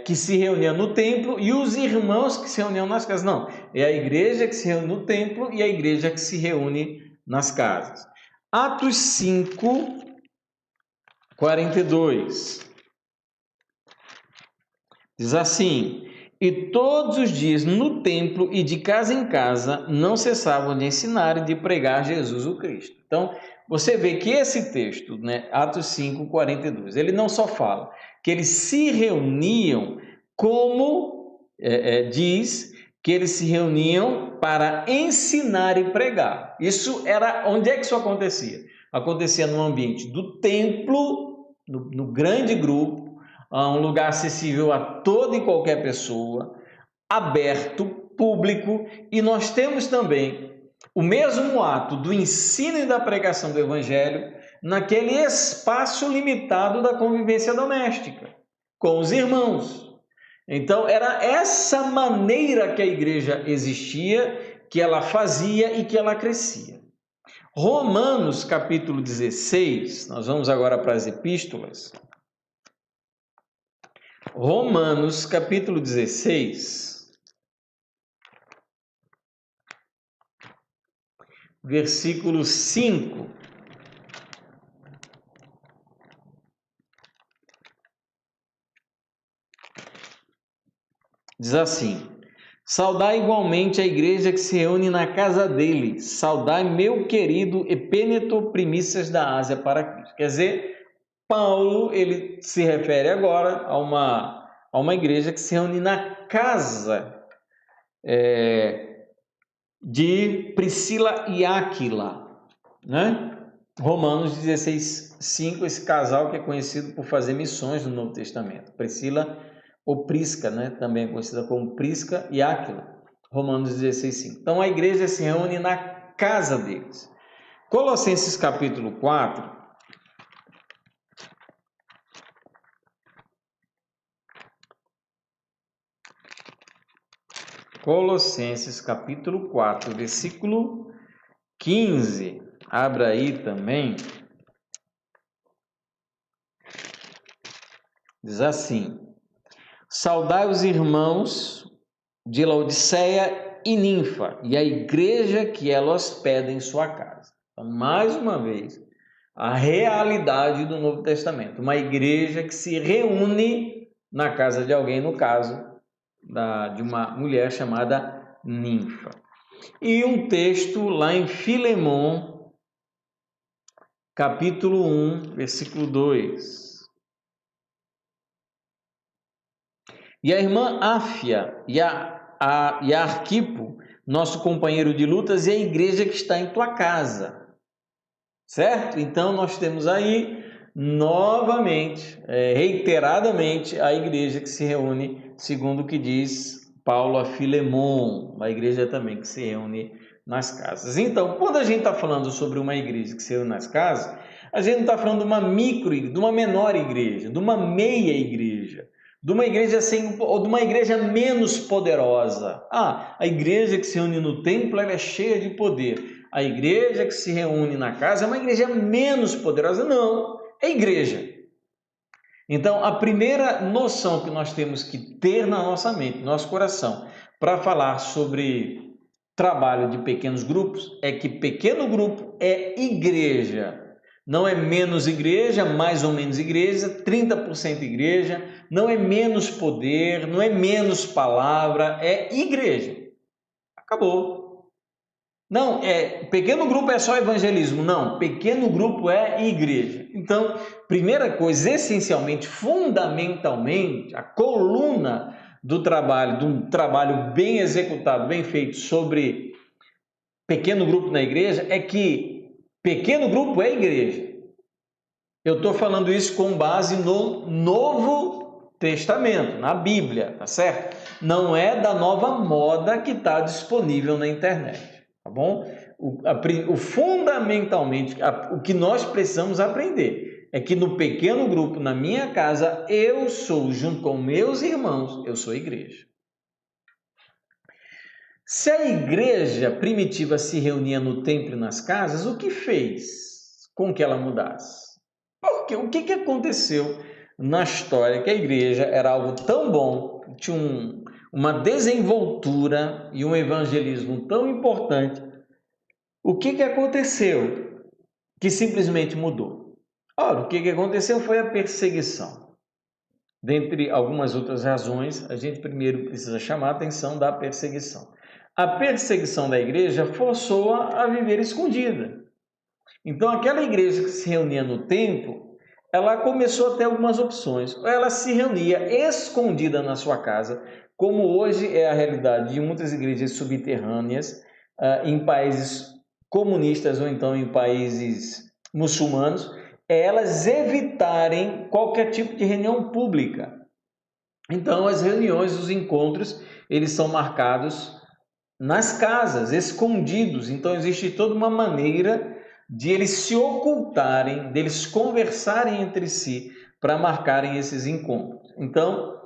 que se reunia no templo e os irmãos que se reuniam nas casas. Não, é a igreja que se reúne no templo e a igreja que se reúne nas casas. Atos 5, 42. Diz assim: e todos os dias no templo e de casa em casa não cessavam de ensinar e de pregar Jesus o Cristo. Então, você vê que esse texto, né, Atos 5, 42, ele não só fala que eles se reuniam, como diz que eles se reuniam para ensinar e pregar. Isso era, onde é que isso acontecia? Acontecia no ambiente do templo, no grande grupo, um lugar acessível a toda e qualquer pessoa, aberto, público, e nós temos também o mesmo ato do ensino e da pregação do evangelho naquele espaço limitado da convivência doméstica, com os irmãos. Então, era essa maneira que a igreja existia, que ela fazia e que ela crescia. Romanos capítulo 16, nós vamos agora para as epístolas. Romanos capítulo 16, versículo 5. Diz assim: saudai igualmente a igreja que se reúne na casa dele, saudai meu querido Epêneto, primícias da Ásia para Cristo. Quer dizer, Paulo ele se refere agora a uma igreja que se reúne na casa de Priscila e Áquila, né? Romanos 16, 5, esse casal que é conhecido por fazer missões no Novo Testamento. Priscila ou Prisca, né? Também conhecida como Prisca e Áquila. Romanos 16, 5. Então a igreja se reúne na casa deles. Colossenses capítulo 4. Colossenses capítulo 4, versículo 15. Abra aí também. Diz assim: saudai os irmãos de Laodiceia e Ninfa, e a igreja que ela hospeda em sua casa. Então, mais uma vez, a realidade do Novo Testamento. Uma igreja que se reúne na casa de alguém, no caso de uma mulher chamada Ninfa. E um texto lá em Filemon, capítulo 1, versículo 2. E a irmã Áfia e a Arquipo, nosso companheiro de lutas, e a igreja que está em tua casa. Certo? Então nós temos aí novamente, reiteradamente, a igreja que se reúne, segundo o que diz Paulo a Filemon, uma igreja também que se reúne nas casas. Então, quando a gente está falando sobre uma igreja que se reúne nas casas, a gente não está falando de uma de uma menor igreja, de uma meia igreja, de uma igreja assim, ou de uma igreja menos poderosa. A igreja que se reúne no templo, ela é cheia de poder. A igreja que se reúne na casa é uma igreja menos poderosa. Não, é igreja. Então, a primeira noção que nós temos que ter na nossa mente, no nosso coração, para falar sobre trabalho de pequenos grupos, é que pequeno grupo é igreja. Não é menos igreja, mais ou menos igreja, 30% igreja, não é menos poder, não é menos palavra, é igreja. Acabou. Não, pequeno grupo é só evangelismo. Não, pequeno grupo é igreja. Então, primeira coisa, essencialmente, fundamentalmente, a coluna do trabalho, de um trabalho bem executado, bem feito sobre pequeno grupo na igreja, é que pequeno grupo é igreja. Eu estou falando isso com base no Novo Testamento, na Bíblia, tá certo? Não é da nova moda que está disponível na internet. Tá bom? Fundamentalmente, o que nós precisamos aprender é que no pequeno grupo, na minha casa, eu sou, junto com meus irmãos, eu sou igreja. Se a igreja primitiva se reunia no templo e nas casas, o que fez com que ela mudasse? Porque o que aconteceu na história que a igreja era algo tão bom, tinha uma desenvoltura e um evangelismo tão importante. O que aconteceu que simplesmente mudou? Ora, o que aconteceu foi a perseguição. Dentre algumas outras razões, a gente primeiro precisa chamar a atenção da perseguição. A perseguição da igreja forçou-a a viver escondida. Então, aquela igreja que se reunia no templo, ela começou a ter algumas opções. Ela se reunia escondida na sua casa, como hoje é a realidade de muitas igrejas subterrâneas em países comunistas ou então em países muçulmanos, elas evitarem qualquer tipo de reunião pública. Então, as reuniões, os encontros, eles são marcados nas casas, escondidos. Então, existe toda uma maneira de eles se ocultarem, deles conversarem entre si para marcarem esses encontros. Então,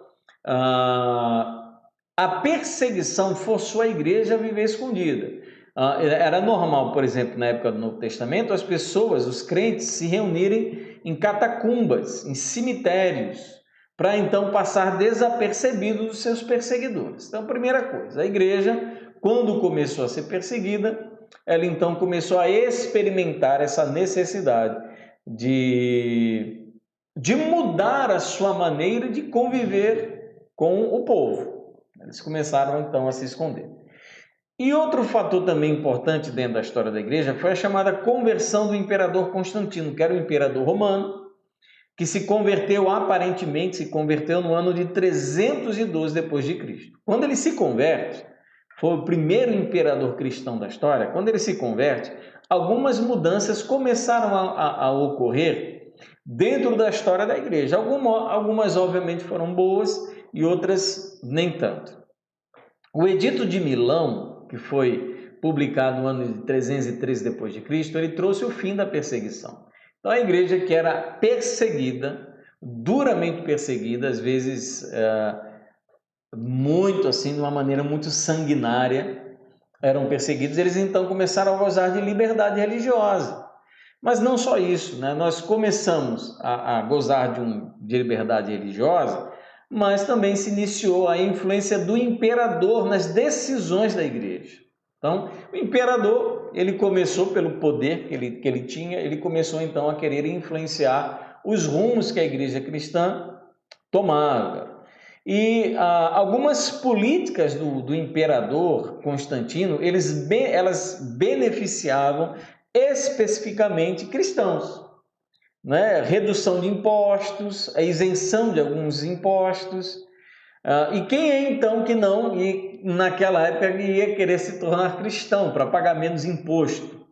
a perseguição forçou a igreja a viver escondida. Era normal, por exemplo, na época do Novo Testamento, as pessoas, os crentes, se reunirem em catacumbas, em cemitérios, para então passar desapercebido dos seus perseguidores. Então, primeira coisa, a igreja, quando começou a ser perseguida, ela então começou a experimentar essa necessidade de mudar a sua maneira de conviver com o povo. Eles começaram então a se esconder. E outro fator também importante dentro da história da igreja foi a chamada conversão do imperador Constantino, que era o imperador romano, que se converteu no ano de 312 depois de Cristo. Quando ele se converte, foi o primeiro imperador cristão da história. Quando ele se converte, algumas mudanças começaram a ocorrer dentro da história da igreja. Algumas obviamente foram boas e outras nem tanto. O Edito de Milão, que foi publicado no ano de 313 depois de Cristo, ele trouxe o fim da perseguição. Então a igreja que era perseguida, duramente perseguida, às vezes muito assim, de uma maneira muito sanguinária, eram perseguidos. Eles então começaram a gozar de liberdade religiosa. Mas não só isso, né? Nós começamos a gozar de liberdade religiosa, mas também se iniciou a influência do imperador nas decisões da igreja. Então, o imperador, ele começou pelo poder que ele tinha, ele começou então a querer influenciar os rumos que a igreja cristã tomava. E algumas políticas do imperador Constantino, elas beneficiavam especificamente cristãos, né? Redução de impostos, a isenção de alguns impostos. E quem é então que não, e naquela época, ia querer se tornar cristão para pagar menos imposto?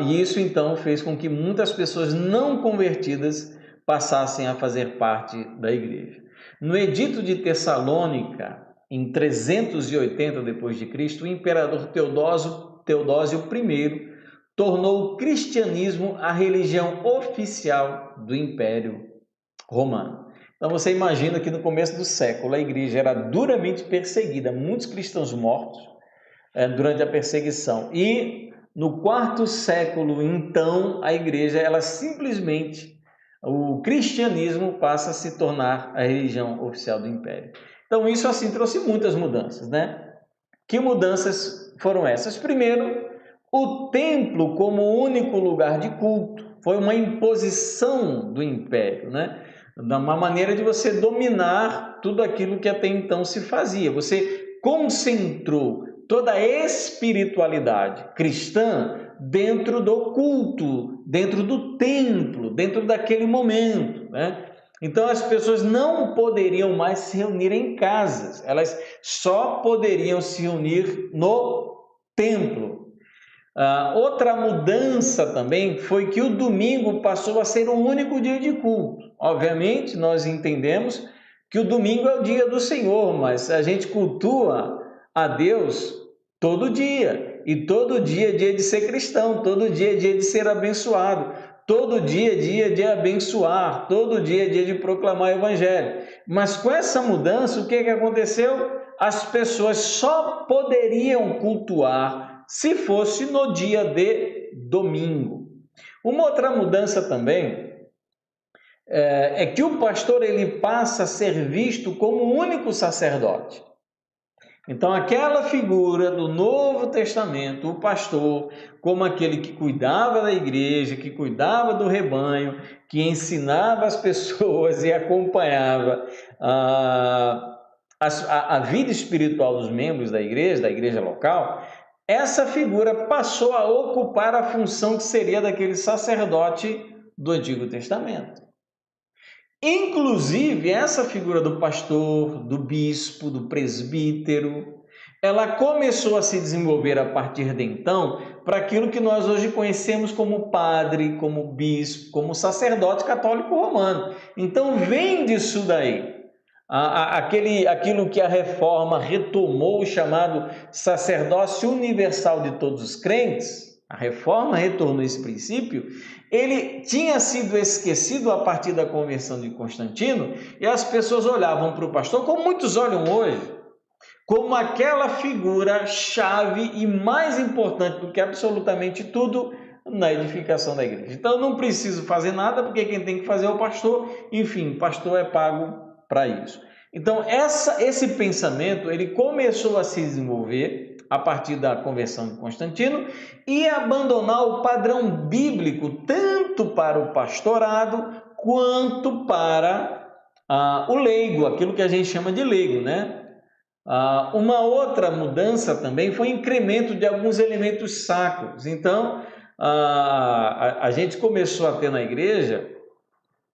E isso então fez com que muitas pessoas não convertidas passassem a fazer parte da igreja. No Edito de Tessalônica, em 380 d.C., o imperador Teodósio I tornou o cristianismo a religião oficial do Império Romano. Então você imagina que no começo do século a igreja era duramente perseguida, muitos cristãos mortos durante a perseguição. E no quarto século, então, a igreja, o cristianismo passa a se tornar a religião oficial do Império. Então isso assim trouxe muitas mudanças, né? Que mudanças foram essas? Primeiro, o templo como único lugar de culto foi uma imposição do Império, né? Uma maneira de você dominar tudo aquilo que até então se fazia. Você concentrou toda a espiritualidade cristã dentro do culto, dentro do templo, dentro daquele momento, né? Então as pessoas não poderiam mais se reunir em casas, elas só poderiam se reunir no templo. Outra mudança também foi que o domingo passou a ser um único dia de culto. Obviamente, nós entendemos que o domingo é o dia do Senhor, mas a gente cultua a Deus todo dia. E todo dia é dia de ser cristão, todo dia é dia de ser abençoado, todo dia é dia de abençoar, todo dia é dia de proclamar o Evangelho. Mas com essa mudança, o que aconteceu? As pessoas só poderiam cultuar se fosse no dia de domingo. Uma outra mudança também é que o pastor ele passa a ser visto como o único sacerdote. Então, aquela figura do Novo Testamento, o pastor, como aquele que cuidava da igreja, que cuidava do rebanho, que ensinava as pessoas e acompanhava a vida espiritual dos membros da igreja local, essa figura passou a ocupar a função que seria daquele sacerdote do Antigo Testamento. Inclusive, essa figura do pastor, do bispo, do presbítero, ela começou a se desenvolver a partir de então para aquilo que nós hoje conhecemos como padre, como bispo, como sacerdote católico romano. Então, vem disso daí. Aquilo que a reforma retomou, o chamado sacerdócio universal de todos os crentes, a reforma retornou esse princípio, ele tinha sido esquecido a partir da conversão de Constantino, e as pessoas olhavam para o pastor, como muitos olham hoje, como aquela figura chave e mais importante do que absolutamente tudo na edificação da igreja. Então, eu não preciso fazer nada, porque quem tem que fazer é o pastor, enfim, o pastor é pago para isso. Então, esse pensamento ele começou a se desenvolver a partir da conversão de Constantino e abandonar o padrão bíblico tanto para o pastorado quanto para o leigo, aquilo que a gente chama de leigo, né? Uma outra mudança também foi o incremento de alguns elementos sacros. Então, a gente começou a ter na igreja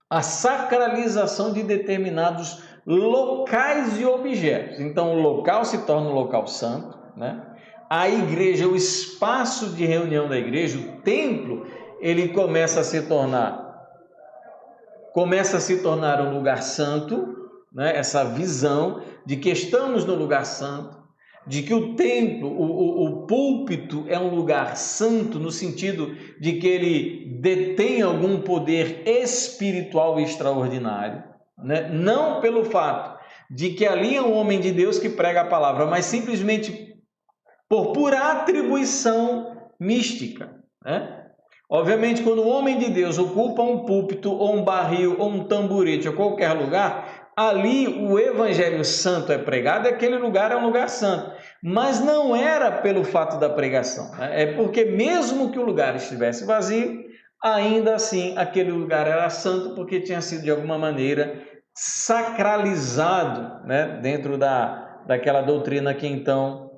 a sacralização de determinados locais e objetos. Então, o local se torna um local santo, né? A igreja, o espaço de reunião da igreja, o templo, ele começa a se tornar um lugar santo, né? Essa visão de que estamos no lugar santo, de que o templo, o púlpito é um lugar santo no sentido de que ele detém algum poder espiritual extraordinário, né? Não pelo fato de que ali é um homem de Deus que prega a palavra, mas simplesmente por pura atribuição mística, né? Obviamente, quando o homem de Deus ocupa um púlpito, ou um barril, ou um tamborete, ou qualquer lugar, ali o evangelho santo é pregado, aquele lugar é um lugar santo. Mas não era pelo fato da pregação, né? É porque mesmo que o lugar estivesse vazio, ainda assim aquele lugar era santo, porque tinha sido de alguma maneira sacralizado, né? Dentro daquela doutrina que então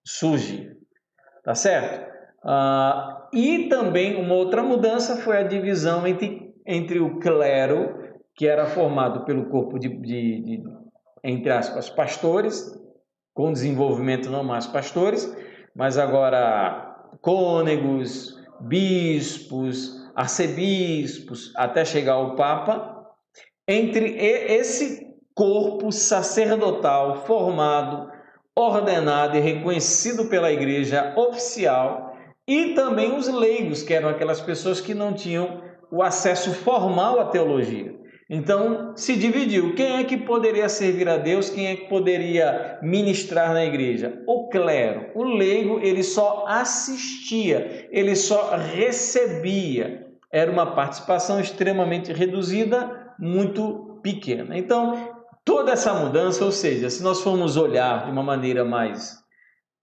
surge, tá certo? E também uma outra mudança foi a divisão entre o clero, que era formado pelo corpo entre aspas, pastores, com desenvolvimento não mais pastores, mas agora cônegos, bispos, arcebispos, até chegar ao Papa, entre esse corpo sacerdotal formado, ordenado e reconhecido pela igreja oficial, e também os leigos, que eram aquelas pessoas que não tinham o acesso formal à teologia. Então, se dividiu. Quem é que poderia servir a Deus? Quem é que poderia ministrar na igreja? O clero. O leigo, ele só assistia, ele só recebia. Era uma participação extremamente reduzida, muito pequena. Então, toda essa mudança, ou seja, se nós formos olhar de uma maneira mais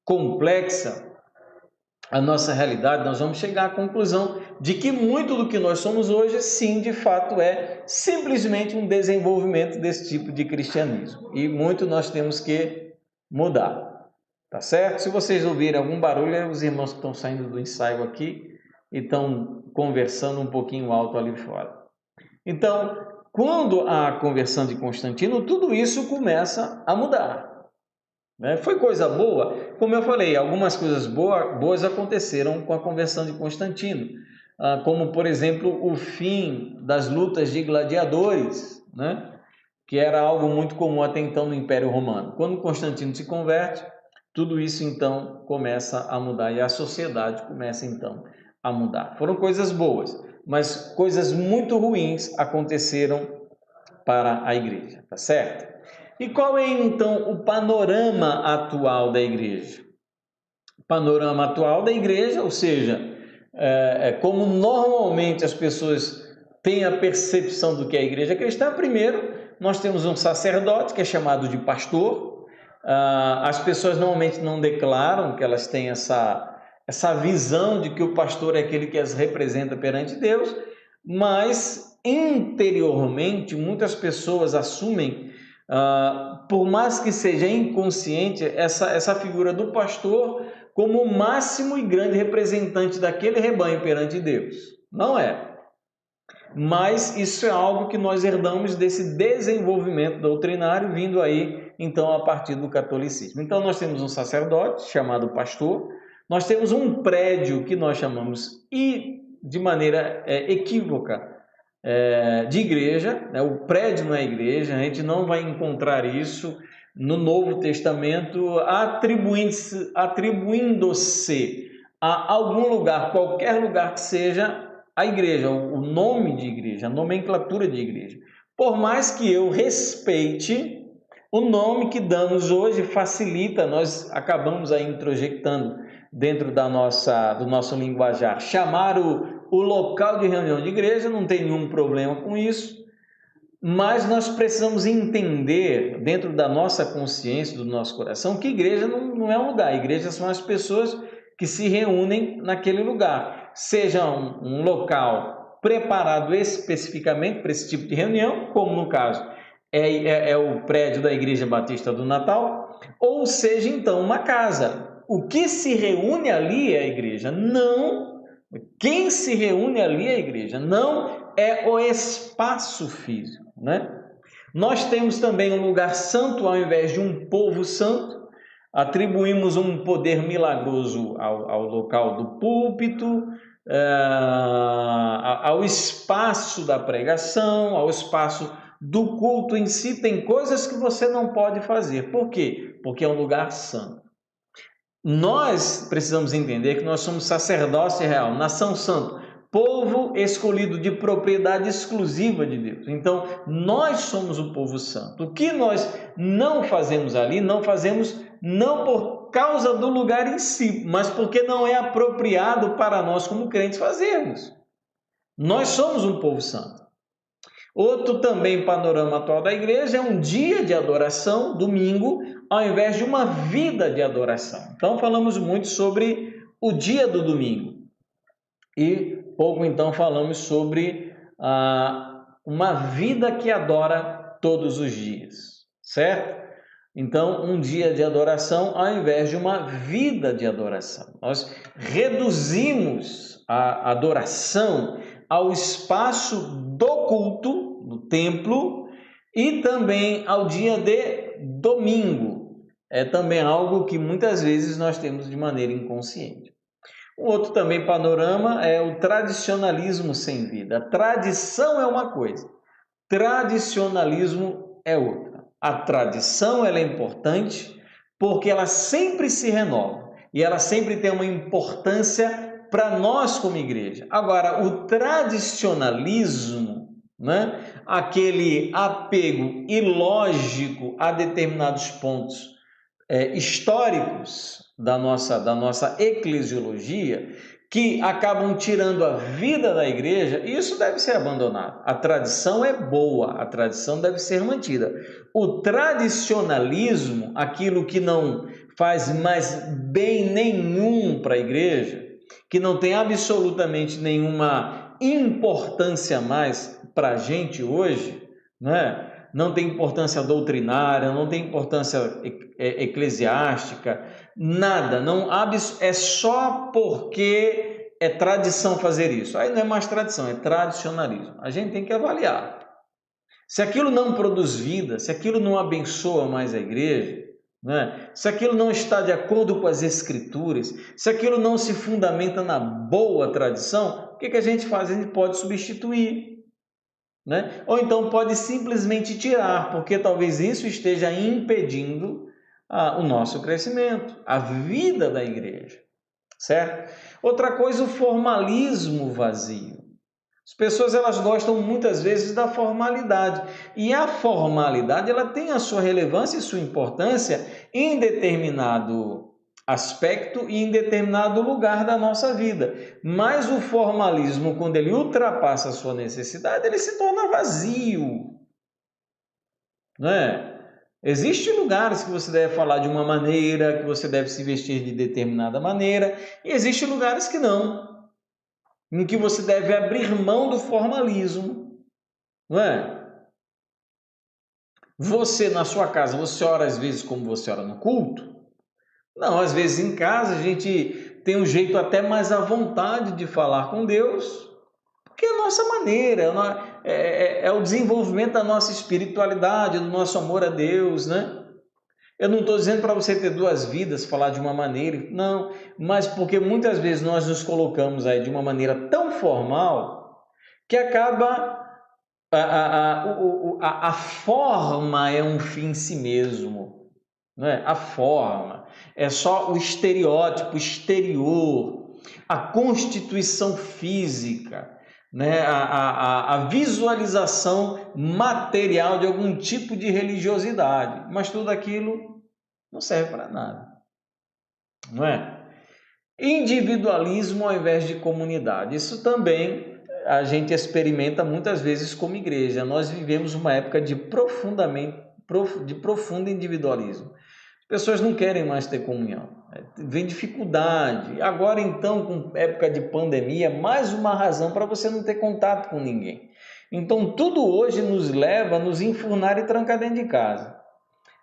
complexa a nossa realidade, nós vamos chegar à conclusão de que muito do que nós somos hoje, sim, de fato, é simplesmente um desenvolvimento desse tipo de cristianismo. E muito nós temos que mudar, tá certo? Se vocês ouvirem algum barulho, é os irmãos que estão saindo do ensaio aqui e estão conversando um pouquinho alto ali fora. Então, quando a conversão de Constantino, tudo isso começa a mudar. Foi coisa boa? Como eu falei, algumas coisas boas aconteceram com a conversão de Constantino, como, por exemplo, o fim das lutas de gladiadores, né? Que era algo muito comum até então no Império Romano. Quando Constantino se converte, tudo isso então começa a mudar e a sociedade começa então a mudar. Foram coisas boas, mas coisas muito ruins aconteceram para a igreja, tá certo? E qual é então o panorama atual da igreja? O panorama atual da igreja, ou seja, como normalmente as pessoas têm a percepção do que é a igreja cristã. Primeiro, nós temos um sacerdote que é chamado de pastor. As pessoas normalmente não declaram que elas têm essa visão de que o pastor é aquele que as representa perante Deus, mas interiormente muitas pessoas assumem, por mais que seja inconsciente, essa figura do pastor como o máximo e grande representante daquele rebanho perante Deus. Não é. Mas isso é algo que nós herdamos desse desenvolvimento doutrinário vindo aí, então, a partir do catolicismo. Então, nós temos um sacerdote chamado pastor, nós temos um prédio que nós chamamos, e de maneira equívoca, de igreja, né? O prédio não é igreja, a gente não vai encontrar isso no Novo Testamento atribuindo-se a algum lugar, qualquer lugar que seja, a igreja, o nome de igreja, a nomenclatura de igreja. Por mais que eu respeite, o nome que damos hoje facilita, nós acabamos aí introjectando dentro do nosso linguajar. Chamar o local de reunião de igreja, não tem nenhum problema com isso, mas nós precisamos entender, dentro da nossa consciência, do nosso coração, que igreja não é um lugar. A igreja são as pessoas que se reúnem naquele lugar, seja um local preparado especificamente para esse tipo de reunião, como no caso é o prédio da Igreja Batista do Natal, ou seja então uma casa. O que se reúne ali é a igreja, não. Quem se reúne ali é a igreja, não é o espaço físico, né? Nós temos também um lugar santo ao invés de um povo santo. Atribuímos um poder milagroso ao local do púlpito, ao espaço da pregação, ao espaço do culto em si. Tem coisas que você não pode fazer. Por quê? Porque é um lugar santo. Nós precisamos entender que nós somos sacerdócio real, nação santa. povo escolhido de propriedade exclusiva de Deus. Então, nós somos o povo santo. O que nós não fazemos ali, não fazemos não por causa do lugar em si, mas porque não é apropriado para nós como crentes fazermos. Nós somos um povo santo. Outro também panorama atual da igreja é um dia de adoração, domingo, ao invés de uma vida de adoração. Então, falamos muito sobre o dia do domingo. E pouco, então, falamos sobre uma vida que adora todos os dias, certo? Então, um dia de adoração ao invés de uma vida de adoração. Nós reduzimos a adoração ao espaço do culto, no templo, e também ao dia de domingo. É também algo que muitas vezes nós temos de maneira inconsciente. Um outro também panorama é o tradicionalismo sem vida. Tradição é uma coisa, tradicionalismo é outra. A tradição ela é importante porque ela sempre se renova e ela sempre tem uma importância para nós como igreja. Agora, o tradicionalismo, né, aquele apego ilógico a determinados pontos históricos da nossa eclesiologia, que acabam tirando a vida da igreja, isso deve ser abandonado. A tradição é boa, a tradição deve ser mantida. O tradicionalismo, aquilo que não faz mais bem nenhum para a igreja, que não tem absolutamente nenhuma importância mais para a gente hoje, né? Não tem importância doutrinária, não tem importância eclesiástica, nada, não, é só porque é tradição fazer isso. Aí não é mais tradição, é tradicionalismo. A gente tem que avaliar. Se aquilo não produz vida, se aquilo não abençoa mais a igreja, né? Se aquilo não está de acordo com as escrituras, se aquilo não se fundamenta na boa tradição, o que a gente faz? A gente pode substituir. Né? Ou então pode simplesmente tirar, porque talvez isso esteja impedindo o nosso crescimento, a vida da igreja, certo? Outra coisa, o formalismo vazio. As pessoas elas gostam muitas vezes da formalidade, e a formalidade ela tem a sua relevância e sua importância em determinado aspecto e em determinado lugar da nossa vida. Mas o formalismo, quando ele ultrapassa a sua necessidade, ele se torna vazio. Não é? Existem lugares que você deve falar de uma maneira, que você deve se vestir de determinada maneira, e existem lugares que não, em que você deve abrir mão do formalismo. Não é? Você, na sua casa, você ora às vezes como você ora no culto? Não, às vezes em casa a gente tem um jeito até mais à vontade de falar com Deus, porque é a nossa maneira, é o desenvolvimento da nossa espiritualidade, do nosso amor a Deus, né? Eu não estou dizendo para você ter duas vidas, falar de uma maneira, não, mas porque muitas vezes nós nos colocamos aí de uma maneira tão formal que acaba a forma é um fim em si mesmo. Não é? A forma é só o estereótipo, o exterior, a constituição física, né? a visualização material de algum tipo de religiosidade, mas tudo aquilo não serve para nada, não é? Individualismo ao invés de comunidade, isso também a gente experimenta muitas vezes como igreja. Nós vivemos uma época de profundo individualismo. As pessoas não querem mais ter comunhão, vem dificuldade. Agora então, com época de pandemia, mais uma razão para você não ter contato com ninguém. Então tudo hoje nos leva a nos enfurnar e trancar dentro de casa.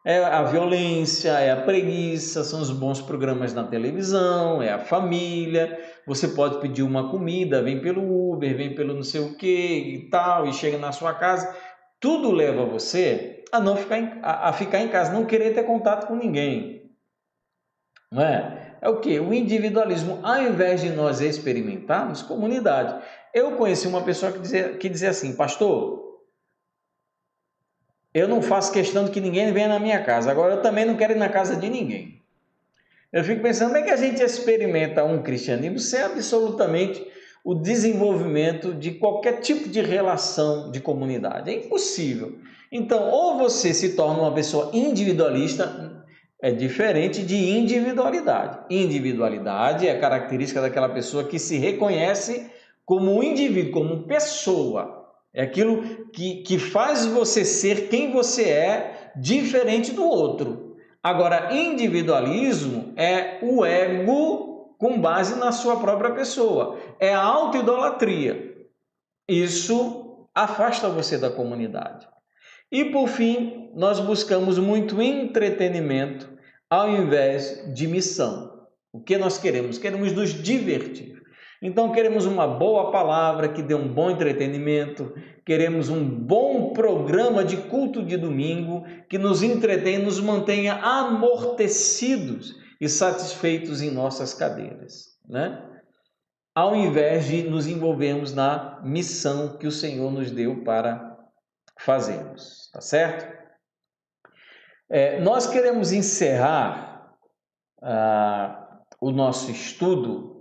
É a violência, é a preguiça, são os bons programas na televisão, é a família. Você pode pedir uma comida, vem pelo Uber, vem pelo não sei o que e tal, e chega na sua casa. Tudo leva você a não ficar em casa, não querer ter contato com ninguém. Não é? É o quê? O individualismo, ao invés de nós experimentarmos comunidade. Eu conheci uma pessoa que dizia assim, pastor, eu não faço questão de que ninguém venha na minha casa, agora eu também não quero ir na casa de ninguém. Eu fico pensando, como é que a gente experimenta um cristianismo sem absolutamente o desenvolvimento de qualquer tipo de relação de comunidade. É impossível. Então, ou você se torna uma pessoa individualista, é diferente de individualidade. Individualidade é a característica daquela pessoa que se reconhece como um indivíduo, como pessoa. É aquilo que faz você ser quem você é, diferente do outro. Agora, individualismo é o ego com base na sua própria pessoa. É a autoidolatria. Isso afasta você da comunidade. E por fim, nós buscamos muito entretenimento ao invés de missão. O que nós queremos? Queremos nos divertir. Então queremos uma boa palavra que dê um bom entretenimento, queremos um bom programa de culto de domingo que nos entretenha, nos mantenha amortecidos e satisfeitos em nossas cadeiras, né? Ao invés de nos envolvermos na missão que o Senhor nos deu para fazermos, tá certo? Nós queremos encerrar o nosso estudo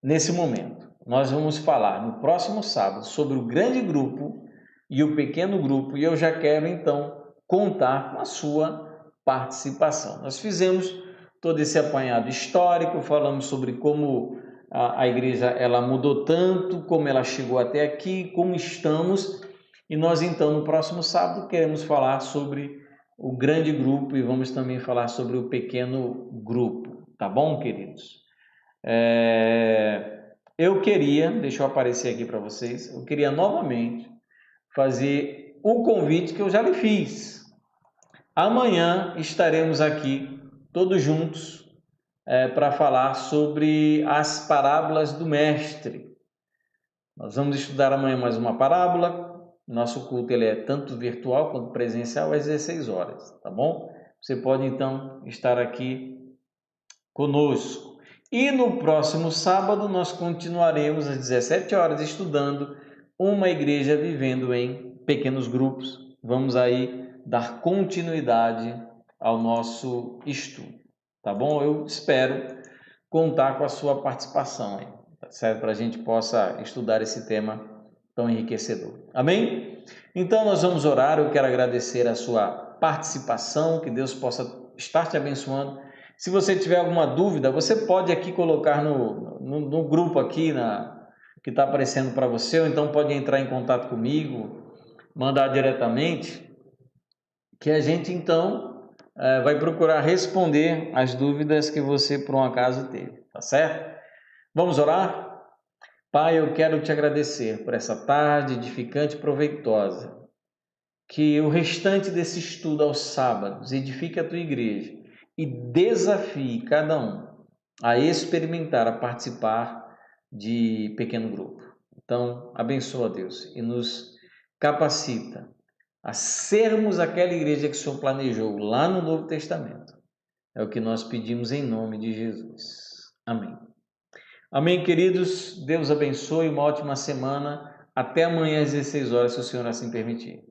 nesse momento. Nós vamos falar no próximo sábado sobre o grande grupo e o pequeno grupo, e eu já quero então contar com a sua participação. Nós fizemos todo esse apanhado histórico, falamos sobre como a igreja ela mudou tanto, como ela chegou até aqui, como estamos, e nós então no próximo sábado queremos falar sobre o grande grupo e vamos também falar sobre o pequeno grupo, tá bom, queridos? Eu queria, deixa eu aparecer aqui para vocês, eu queria novamente fazer o convite que eu já lhe fiz. Amanhã estaremos aqui todos juntos para falar sobre as parábolas do Mestre. Nós vamos estudar amanhã mais uma parábola. Nosso culto ele é tanto virtual quanto presencial às 16 horas, tá bom? Você pode então estar aqui conosco. E no próximo sábado nós continuaremos às 17 horas estudando uma igreja vivendo em pequenos grupos. Vamos aí dar continuidade ao nosso estudo, tá bom? Eu espero contar com a sua participação aí, tá certo? Para a gente possa estudar esse tema tão enriquecedor. Amém? Então nós vamos orar. Eu quero agradecer a sua participação, que Deus possa estar te abençoando. Se você tiver alguma dúvida, você pode aqui colocar no grupo aqui que está aparecendo para você, ou então pode entrar em contato comigo, mandar diretamente, que a gente então vai procurar responder as dúvidas que você por um acaso teve, tá certo? Vamos orar? Pai, eu quero te agradecer por essa tarde edificante e proveitosa, que o restante desse estudo aos sábados edifique a tua igreja e desafie cada um a experimentar, a participar de pequeno grupo. Então, abençoa, Deus, e nos capacita a sermos aquela igreja que o Senhor planejou lá no Novo Testamento. É o que nós pedimos em nome de Jesus. Amém. Amém, queridos. Deus abençoe, uma ótima semana. Até amanhã às 16 horas, se o Senhor assim permitir.